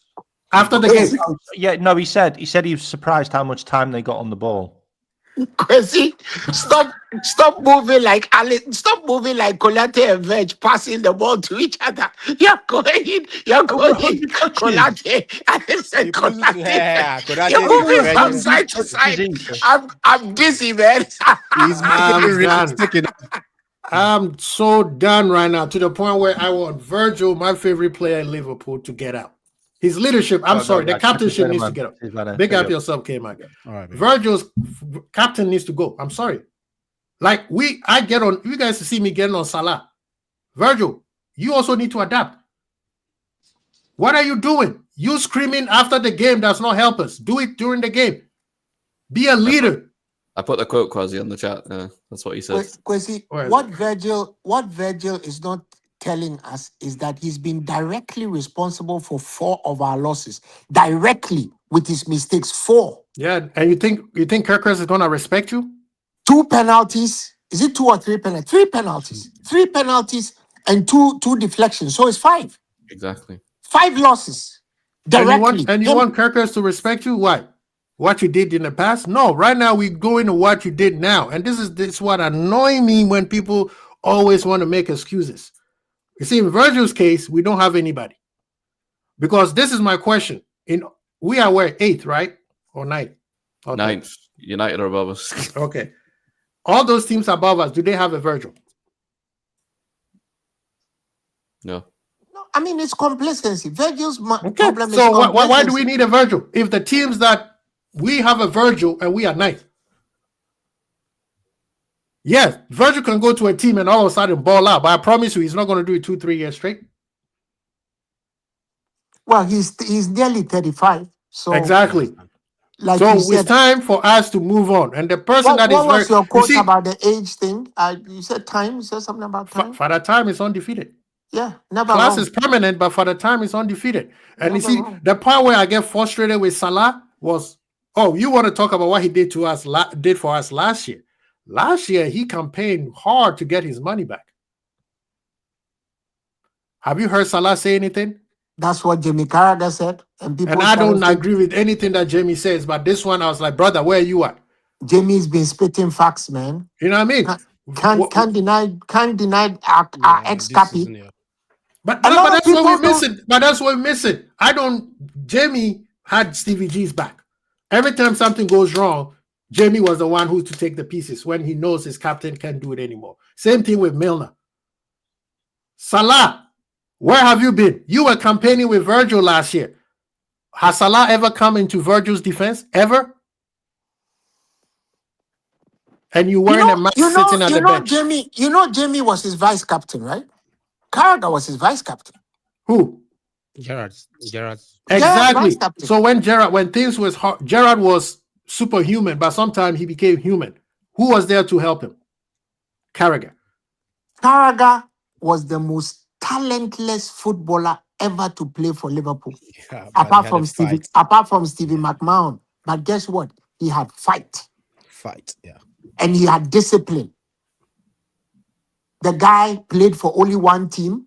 After the game. Yeah, no, he said he was surprised how much time they got on the ball. Kwesi, stop moving like Alice, stop moving like Kolate and Veg, passing the ball to each other. You're going, Kolate, Alice and Kolate. You're moving from side to side. I'm dizzy, man. I'm so done right now to the point where I want Virgil, my favorite player in Liverpool, to get out. His leadership, the captainship needs to get up. Big up yourself, K-Mac. Virgil's captain needs to go. I'm sorry. Like I get on, you guys see me getting on Salah. Virgil, you also need to adapt. What are you doing? You screaming after the game does not help us. Do it during the game. Be a leader. I put the quote Quasi on the chat. That's what he said. Kwesi, what Virgil is not telling us is that he's been directly responsible for 4 of our losses. Directly with his mistakes. 4. Yeah, and you think Kirkers is gonna respect you? 2 penalties. Is it 2 or 3 penalties? 3 penalties. 3 penalties and two deflections. So it's 5. Exactly. 5 losses. Directly. And you want Kirkers to respect you? Why? What you did in the past? No, right now we go into what you did now. And this is what annoys me when people always want to make excuses. You see, in Virgil's case, we don't have anybody. Because this is my question. We are where? 8th, right? Or 9th? Okay. 9th. United are above us. Okay. All those teams above us, do they have a Virgil? No. I mean, it's complacency. Virgil's problem is so complacency. why do we need a Virgil? If the teams that we have a Virgil and we are 9th. Yes, Virgil can go to a team and all of a sudden ball out, but I promise you he's not going to do it 2-3 years straight. Well, he's nearly 35. So exactly. Like so said, it's time for us to move on. And the person what was your quote about the age thing? You said time. You said something about time. For the time, it's undefeated. Yeah, never. Class is permanent, but for the time, it's undefeated. And never you see, the part where I get frustrated with Salah was, you want to talk about what he did for us last year. Last year, he campaigned hard to get his money back. Have you heard Salah say anything? That's what Jamie Carragher said. And I don't agree with anything that Jamie says, but this one, I was like, brother, where are you at? Jamie's been spitting facts, man. You know what I mean? Can't deny our ex-cappy. But that's what we're missing. But that's what we're missing. Jamie had Stevie G's back. Every time something goes wrong, Jamie was the one who to take the pieces when he knows his captain can't do it anymore. Same thing with Milner. Salah, where have you been? You were campaigning with Virgil last year. Has Salah ever come into Virgil's defense? Ever? And you weren't a man sitting on the bench. Jamie was his vice captain, right? Carragher was his vice captain. Who? Gerrard's Exactly. masterpiece. So when things was hard, Gerrard was superhuman, but sometimes he became human. Who was there to help him? Carragher. Carragher was the most talentless footballer ever to play for Liverpool, but he apart had from a Stevie fight. McMahon. But guess what? He had fight Yeah. and he had discipline. The guy played for only one team.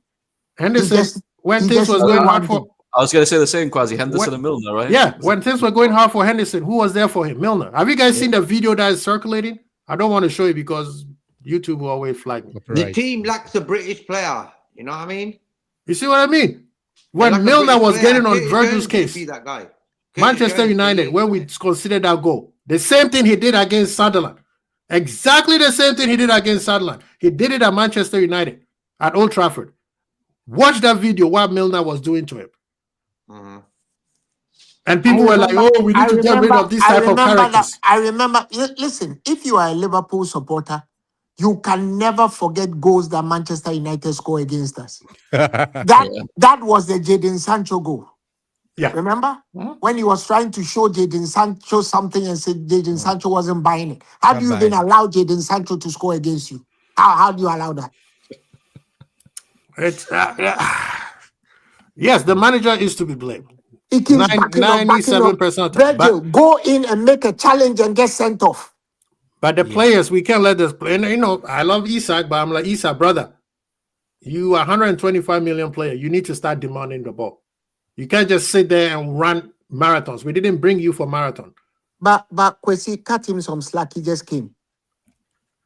Henderson, when he things just was knew going one hard thing. for I was going to say the same, Quasi. Henderson and Milner, right? yeah, when things were going hard for Henderson, who was there for him? Milner. Have you guys seen the video that is circulating? I don't want to show you because YouTube will always flag me. The team lacks a British player. You know what I mean? You see what I mean? They When lack a Milner British was player. getting on Curtis Virgil's Jones case, could be that guy. Curtis Manchester Jones, United, the when we league considered that goal, the same thing he did against Sunderland. Exactly the same thing he did against Sunderland. He did it at Manchester United at Old Trafford. Watch that video what Milner was doing to him. Mhm. And people were like, oh, we need to get rid of this type of characters. I remember. Listen, if you are a Liverpool supporter, you can never forget goals that Manchester United score against us. That was the Jadon Sancho goal. Yeah. Remember? Mhm. When he was trying to show Jadon Sancho something and said Jadon Sancho wasn't buying it. How do you Not even buying allow Jadon Sancho to score against you? How do you allow that? It's yes, the manager is to be blamed. He keeps backing up. 97%. Virgil, go in and make a challenge and get sent off. But the players, we can't let this play. And, you know, I love Isak, but I'm like, Isak, brother, you are 125 million player. You need to start demanding the ball. You can't just sit there and run marathons. We didn't bring you for marathon. But Kwesi, cut him some slack. He just came.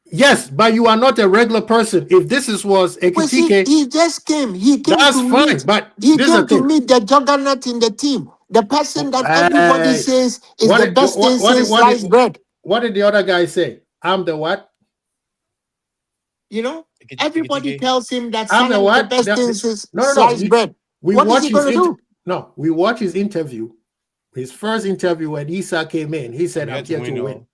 Yes, but you are not a regular person. If this was Kwesi, Ekitike, he just came. He came that's to fine. meet. But He this is came the to thing. meet the juggernaut in the team. The person that everybody says is the best thing since sliced bread. What did the other guy say? I'm the what? You know, everybody tells him that I'm the Salah is what? the best thing since No. sliced bread. What is he going to do? No, we watch his interview. His first interview when Isak came in, he said, I'm here to win.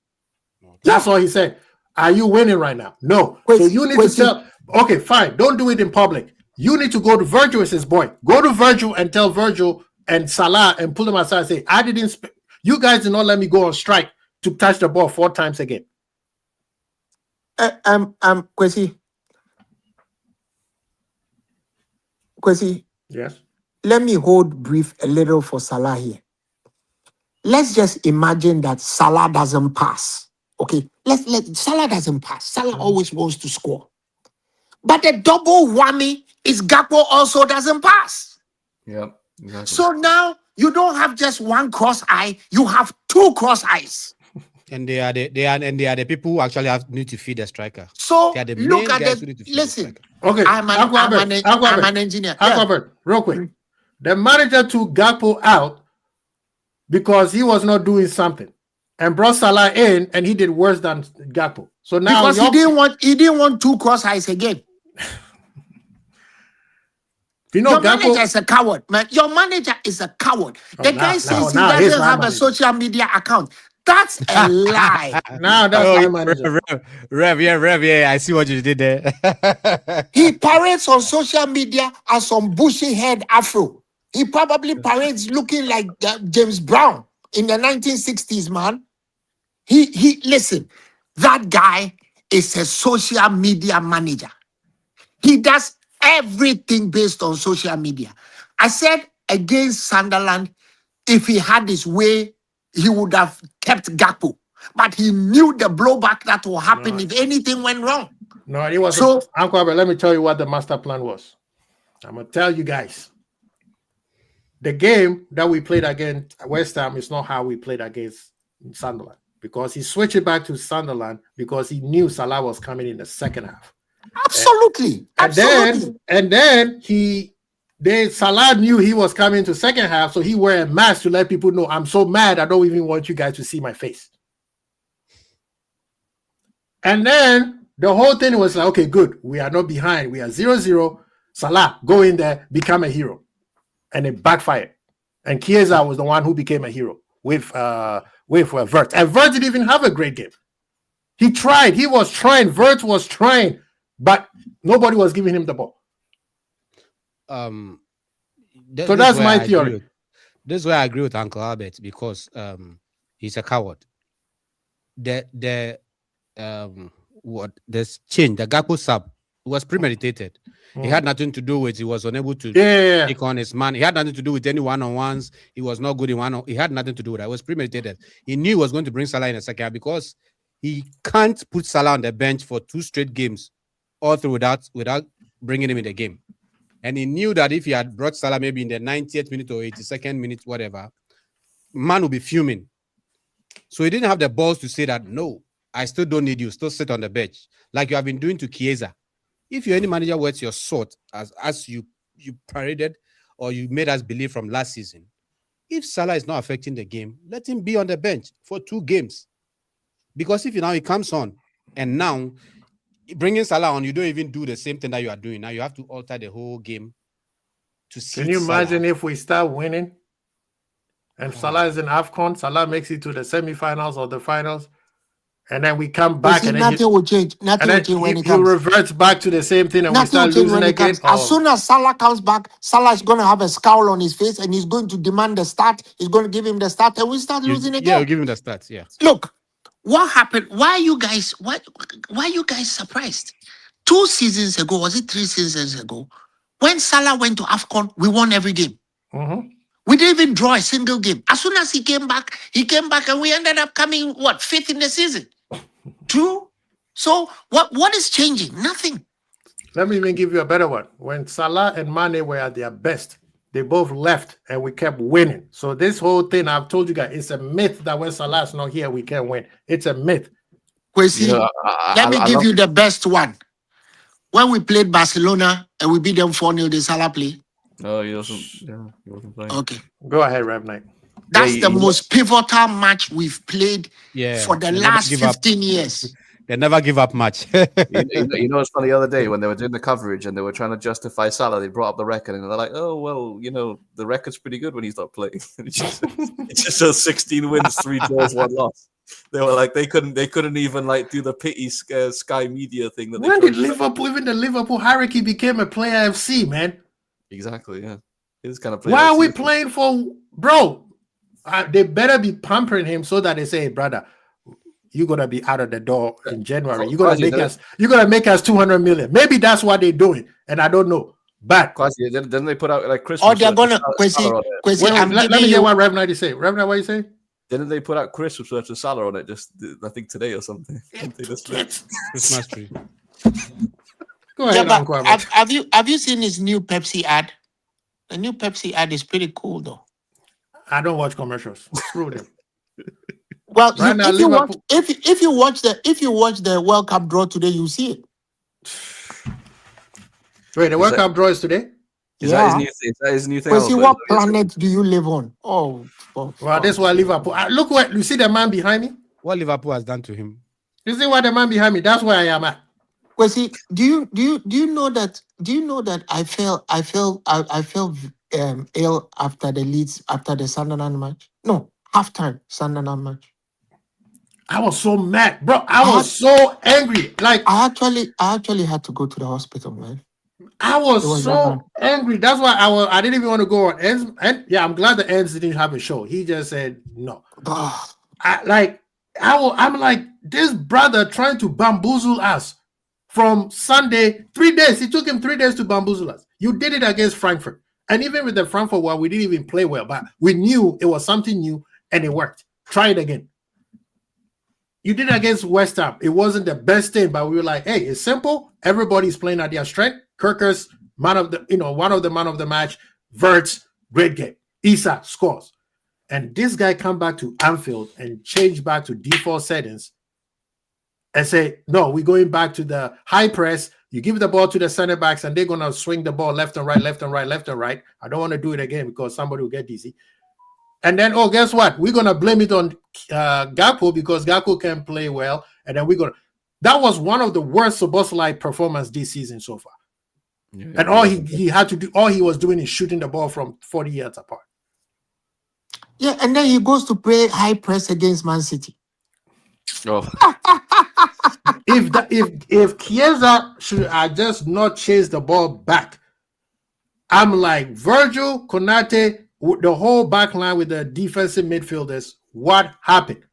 That's all he said. Are you winning right now? No. So you need to tell, okay, fine. Don't do it in public. You need to go to Virgil as his boy. Go to Virgil and tell Virgil and Salah and pull them aside and say, I didn't, you guys did not let me go on strike to touch the ball 4 times again. Kwesi. Yes. Let me hold brief a little for Salah here. Let's just imagine that Salah doesn't pass. Okay, let Salah doesn't pass. Salah always wants to score. But the double whammy is Gakpo also doesn't pass. Yeah. Exactly. So now you don't have just one cross eye, you have 2 cross eyes. And they are the people who actually need to feed the striker. So They are the look main at guys who the need to feed the listen. striker. Okay. I'm an engineer. Yeah. Aquabert, real quick. The manager took Gakpo out because he was not doing something and brought Salah in and he did worse than Gakpo. So now Because he didn't want 2 cross eyes again. you know, Your Gakpo, manager is a coward, man. Your manager is a coward. The guy says he now he's doesn't my have a manager. social media account. That's a lie. now that's my manager. Rev, yeah, I see what you did there. He parades on social media as some bushy head afro. He probably parades looking like James Brown in the 1960s, man. He listen, that guy is a social media manager. He does everything based on social media. I said against Sunderland, if he had his way, he would have kept Gakpo. But he knew the blowback that will happen if anything went wrong. No, it was So- Uncle Albert, let me tell you what the master plan was. I'm gonna tell you guys. The game that we played against West Ham is not how we played against Sunderland because he switched it back to Sunderland because he knew Salah was coming in the second half. Absolutely. And then Salah knew he was coming to second half, so he wore a mask to let people know I'm so mad I don't even want you guys to see my face. And then the whole thing was like, okay, good. We are not behind. We are 0-0. Salah, go in there, become a hero. And it backfired. And Chiesa was the one who became a hero with Vert. And Vert didn't even have a great game. He tried. He was trying. Vert was trying, but nobody was giving him the ball. So that's my theory. This is where I agree with Uncle Albert, because he's a coward. The change, the Gakpo sub was premeditated. It had nothing to do with he was unable to take on his man. He had nothing to do with any one-on-ones. He was not good in one. He had nothing to do with that. It was premeditated. He knew he was going to bring Salah in a second, because he can't put Salah on the bench for 2 straight games all through without bringing him in the game. And he knew that if he had brought Salah maybe in the 90th minute or 82nd minute, whatever, man would be fuming. So he didn't have the balls to say that, no, I still don't need you. Still sit on the bench like you have been doing to Chiesa. If you're any manager worth your salt, as you paraded or you made us believe from last season, if Salah is not affecting the game, let him be on the bench for 2 games. Because if he comes on and now bringing Salah on, you don't even do the same thing that you are doing. Now you have to alter the whole game to see. Can you imagine if we start winning and Salah is in AFCON, Salah makes it to the semifinals or the finals, and then we come back and nothing will change. Nothing will change when he comes. He reverts back to the same thing and we start losing again. As soon as Salah comes back, Salah is going to have a scowl on his face and he's going to demand the start. He's going to give him the start and we start losing again. Yeah, we'll give him the start. Yeah. Look, what happened? Why are you guys surprised? 2 seasons ago, was it 3 seasons ago, when Salah went to AFCON, we won every game. We didn't even draw a single game. As soon as he came back and we ended up coming, 5th in the season? True. So what is changing? Nothing. Let me even give you a better one. When Salah and Mane were at their best, they both left and we kept winning. So this whole thing, I've told you guys, it's a myth that when Salah's not here, we can't win. It's a myth. Kwesi, let me give you the best one. When we played Barcelona and we beat them 4-0, did Salah play? No, he wasn't playing. Okay. Go ahead, Rev Knight. That's the most pivotal match we've played for the last 15 years. They never give up much. you know, it's funny the other day when they were doing the coverage and they were trying to justify Salah. They brought up the record and they're like, "Oh well, the record's pretty good when he's not playing." It just says 16 wins, 3 draws, 1 loss. They were like, they couldn't even like do the pity Sky Media thing. That when did Liverpool, even the Liverpool hierarchy became a player FC, man? Exactly, yeah. It is kind of. Why are we playing for, bro? They better be pampering him so that they say, hey, brother, you're gonna be out of the door in January. You're gonna make us 200 million. Maybe that's what they're doing, and I don't know. But then they put out like Christmas. Oh, they're gonna let me hear what Rev Knight is saying. Rev Knight, what you say? Didn't they put out Christmas with Salah on it? Just I think today or something. Christmas tree. Go ahead, Uncle. Have you seen his new Pepsi ad? The new Pepsi ad is pretty cool, though. I don't watch commercials. Screw them. Well, if you watch the World Cup draw today, you see it. Wait, the World Cup draw is today? Is that his new thing? Well, see, what planet do you live on? Oh, well, this is why Liverpool. Look what you see the man behind me. What Liverpool has done to him. You see what the man behind me? That's where I am at. Well, see, do you know that I felt ill after the Sunderland match? No, halftime Sunderland match. I was so mad, bro. I was so angry. Like I actually had to go to the hospital, man. I was so angry. That's why I didn't even want to go on Ends. And yeah, I'm glad the Ends didn't have a show. He just said no. I'm like, this brother trying to bamboozle us from Sunday. 3 days. It took him 3 days to bamboozle us. You did it against Frankfurt. And even with the Frankfurt one, we didn't even play well, but we knew it was something new and it worked. Try it again. You did it against West Ham. It wasn't the best thing, but we were like, hey, it's simple. Everybody's playing at their strength. Kirker's one of the man of the match. Verts, great game. Issa scores. And this guy come back to Anfield and change back to default settings and say, no, we're going back to the high press. You give the ball to the center backs and they're going to swing the ball left and right, left and right, left and right. I don't want to do it again because somebody will get dizzy. And then, oh, guess what? We're going to blame it on Gakpo because Gakpo can play well. And then that was one of the worst Szoboszlai performance this season so far. Yeah, and all he had to do, all he was doing is shooting the ball from 40 yards apart. Yeah, and then he goes to play high press against Man City. Oh. if Chiesa should just not chase the ball back, I'm like, Virgil, Konate, the whole back line with the defensive midfielders, what happened?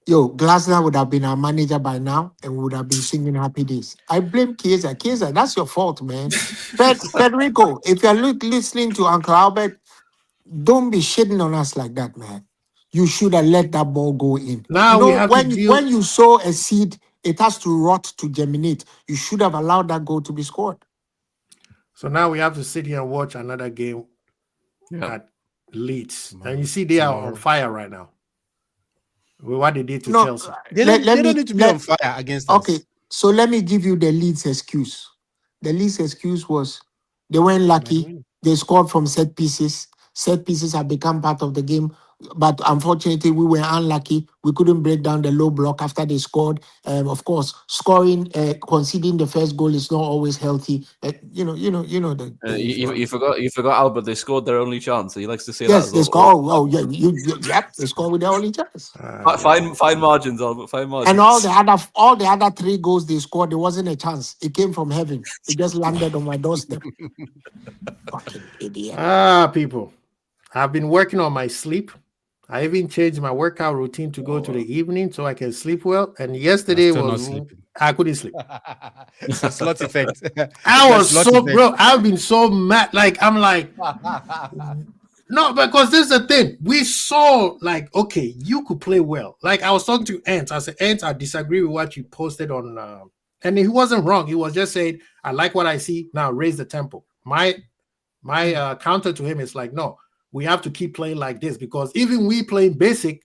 Yo, Glasner would have been our manager by now and would have been singing happy days. I blame Chiesa. Chiesa, that's your fault, man. Federico, if you're listening to Uncle Albert, don't be shitting on us like that, man. You should have let that ball go in. Now we have to deal. When you sow a seed, it has to rot to germinate. You should have allowed that goal to be scored. So now we have to sit here and watch another game at Leeds. And you see they are on fire right now. With what they did to Chelsea. They don't need to be on fire against us. Okay, so let me give you the Leeds excuse. The Leeds excuse was they weren't lucky. They scored from set pieces. Set pieces have become part of the game. But unfortunately, we were unlucky. We couldn't break down the low block after they scored. Of course, conceding the first goal is not always healthy. You forgot Albert. They scored their only chance. He likes to say yes, that. They scored. Oh, yeah, yep, they scored with their only chance. Fine margins, Albert. Fine margins. And all the other 3 goals they scored, there wasn't a chance. It came from heaven. It just landed on my doorstep. Fucking idiot. People, I've been working on my sleep. I even changed my workout routine to go to the evening so I can sleep well. And yesterday I couldn't sleep. It's a slot effect. Bro, I've been so mad. Like, I'm like, no, because this is the thing. We saw, like, okay, you could play well. Like, I was talking to Ant. I said, Ant, I disagree with what you posted on. And he wasn't wrong. He was just saying, I like what I see. Now raise the tempo. My counter to him is like, no. We have to keep playing like this because even we playing basic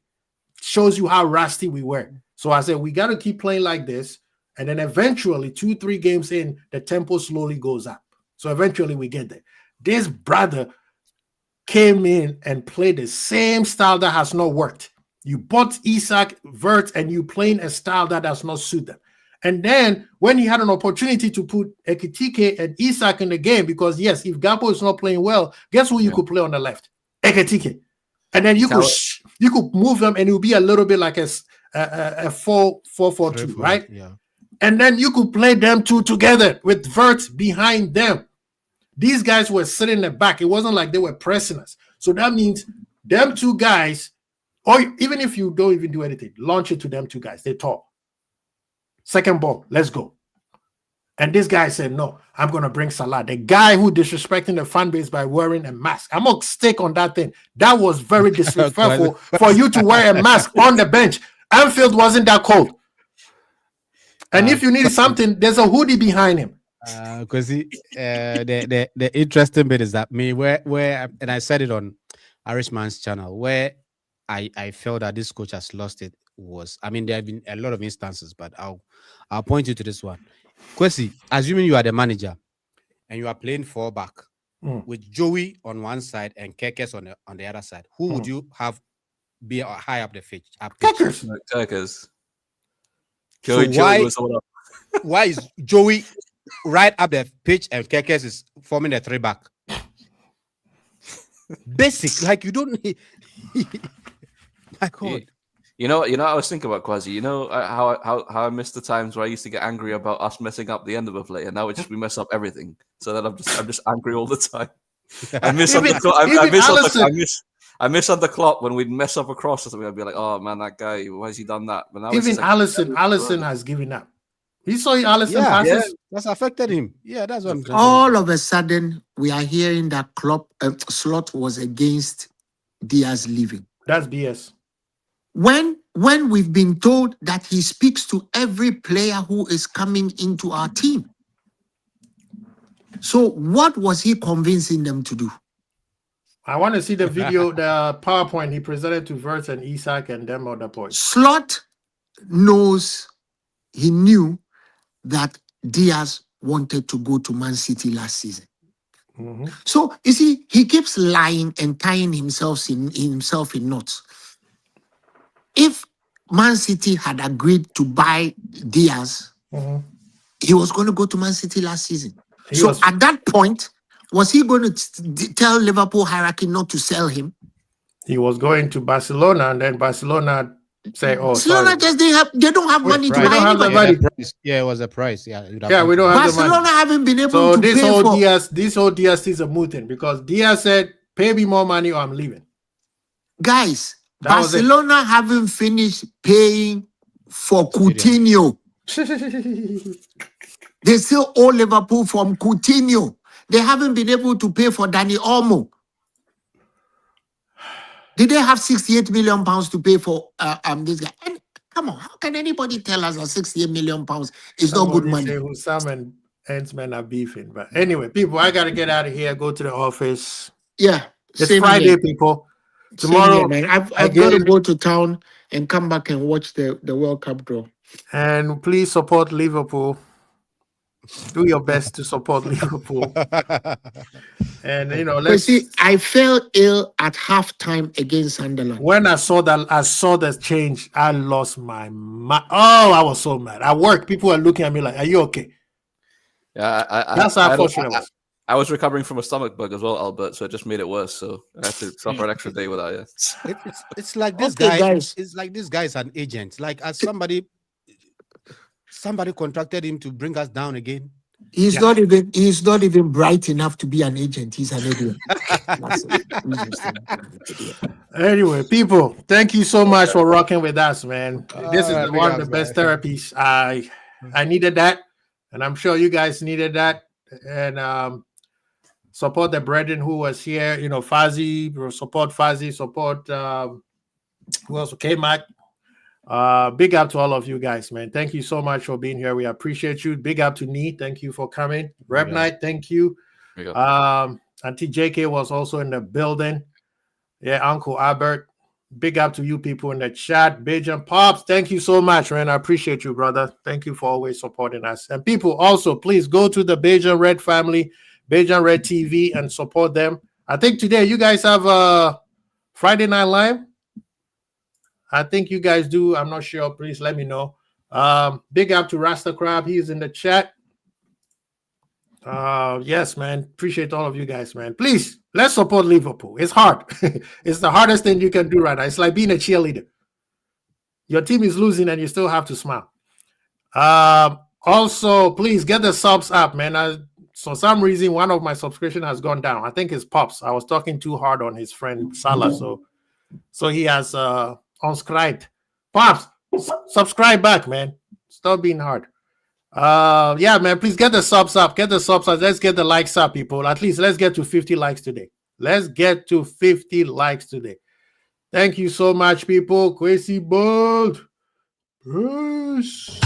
shows you how rusty we were. So I said, we got to keep playing like this. And then eventually 2-3 games in, the tempo slowly goes up. So eventually we get there. This brother came in and played the same style that has not worked. You bought Isak, Vert, and you playing a style that does not suit them. And then when he had an opportunity to put Ekitike and Isak in the game, because yes, if Gakpo is not playing well, guess who you could play on the left? Ekitike. And then you could move them and it would be a little bit like a 4-4-2, right? Yeah. And then you could play them two together with Vert behind them. These guys were sitting in the back. It wasn't like they were pressing us. So that means them 2 guys, or even if you don't even do anything, launch it to them 2 guys. They're tall. Second ball, let's go. And this guy said, no, I'm going to bring Salah. The guy who disrespecting the fan base by wearing a mask. I'm going to stick on that thing. That was very disrespectful for you to wear a mask on the bench. Anfield wasn't that cold. And if you need something, there's a hoodie behind him. Because the interesting bit is that where and I said it on Irishman's channel, where I felt that this coach has lost it was, I mean, there have been a lot of instances, but I'll point you to this one. Kwesi, assuming you are the manager and you are playing 4 back with Joey on one side and Kekes on the other side, who would you have be high up the pitch? Kekes. So why is Joey right up the pitch and Kekes is forming the 3 back? Basic, like you don't need. My God. You know, I was thinking about Kwasi. You know how I miss the times where I used to get angry about us messing up the end of a play, and now it's just we mess up everything. So that I'm just angry all the time. I miss on the clock when we'd mess up a cross or something. I'd be like, oh man, that guy, why has he done that? But now even Allison has given up. You saw Allison passes? Yeah, that's affected him. Yeah, that's what I'm saying. All of a sudden, we are hearing that Slot was against Diaz leaving. That's BS. When we've been told that he speaks to every player who is coming into our team. So what was he convincing them to do? I want to see the video, the PowerPoint he presented to Vert and Isak and them other boys. Slot he knew that Diaz wanted to go to Man City last season. Mm-hmm. So, you see, he keeps lying and tying himself in knots. If Man City had agreed to buy Diaz, he was going to go to Man City last season. At that point, was he going to tell Liverpool hierarchy not to sell him? He was going to Barcelona, and then Barcelona say, oh, Barcelona sorry. just they don't have money to we buy don't have the anybody. money. Yeah, it was a price. Yeah, you'd have Yeah, we don't have the Barcelona money. haven't been able So to this pay whole for. DST is a mutant because Diaz said, "Pay me more money or I'm leaving." Guys, That was it. Barcelona haven't finished paying for Coutinho. They still owe Liverpool from Coutinho. They haven't been able to pay for Dani Olmo. Did they have 68 million pounds to pay for this guy? And come on, how can anybody tell us that 68 million pounds is not good money? Say who Sam and Ants-Man are beefing. But anyway, people, I gotta get out of here, go to the office. Yeah, It's Friday, here. people. Same Tomorrow, here, man. I've got to go to town and come back and watch the World Cup draw. And please support Liverpool. Do your best to support Liverpool. And let's see. I fell ill at halftime against Sunderland. When I saw the change, I lost my mind. Oh, I was so mad. At work, people were looking at me like, "Are you okay?" Yeah, that's how unfortunate. I was recovering from a stomach bug as well, Albert, so it just made it worse. So I had to suffer an extra day with that. Yeah. It's like this guy. Guys. It's like this guy is an agent. Like as somebody contracted him to bring us down again. He's not even bright enough to be an agent. He's an idiot. Anyway, people, thank you so much for rocking with us, man. This is one of the best therapies. I needed that, and I'm sure you guys needed that. And support the brethren who was here. Fuzzy, support Fuzzy, support who else? K-Mac. Big up to all of you guys, man. Thank you so much for being here. We appreciate you. Big up to Nee. Thank you for coming. Rep Night, thank you. Auntie JK was also in the building. Yeah, Uncle Albert. Big up to you people in the chat. Bajan Pops, thank you so much, man. I appreciate you, brother. Thank you for always supporting us. And people, also, please go to the Bajan Red family, Bajan Red TV, and support them. I think today you guys have a Friday Night Live. I think you guys do. I'm not sure. Please let me know. Big up to Rasta Crab. He's in the chat. Yes, man. Appreciate all of you guys, man. Please, let's support Liverpool. It's hard. It's the hardest thing you can do right now. It's like being a cheerleader. Your team is losing and you still have to smile. Also, please get the subs up, man. For some reason, one of my subscription has gone down. I think it's Pops. I was talking too hard on his friend Salah, so he has unscribed. Pops, subscribe back, man. Stop being hard. Yeah, man, please get the subs up. Get the subs up. Let's get the likes up, people. At least let's get to 50 likes today. Let's get to 50 likes today. Thank you so much, people. Kwesi Bold. Peace.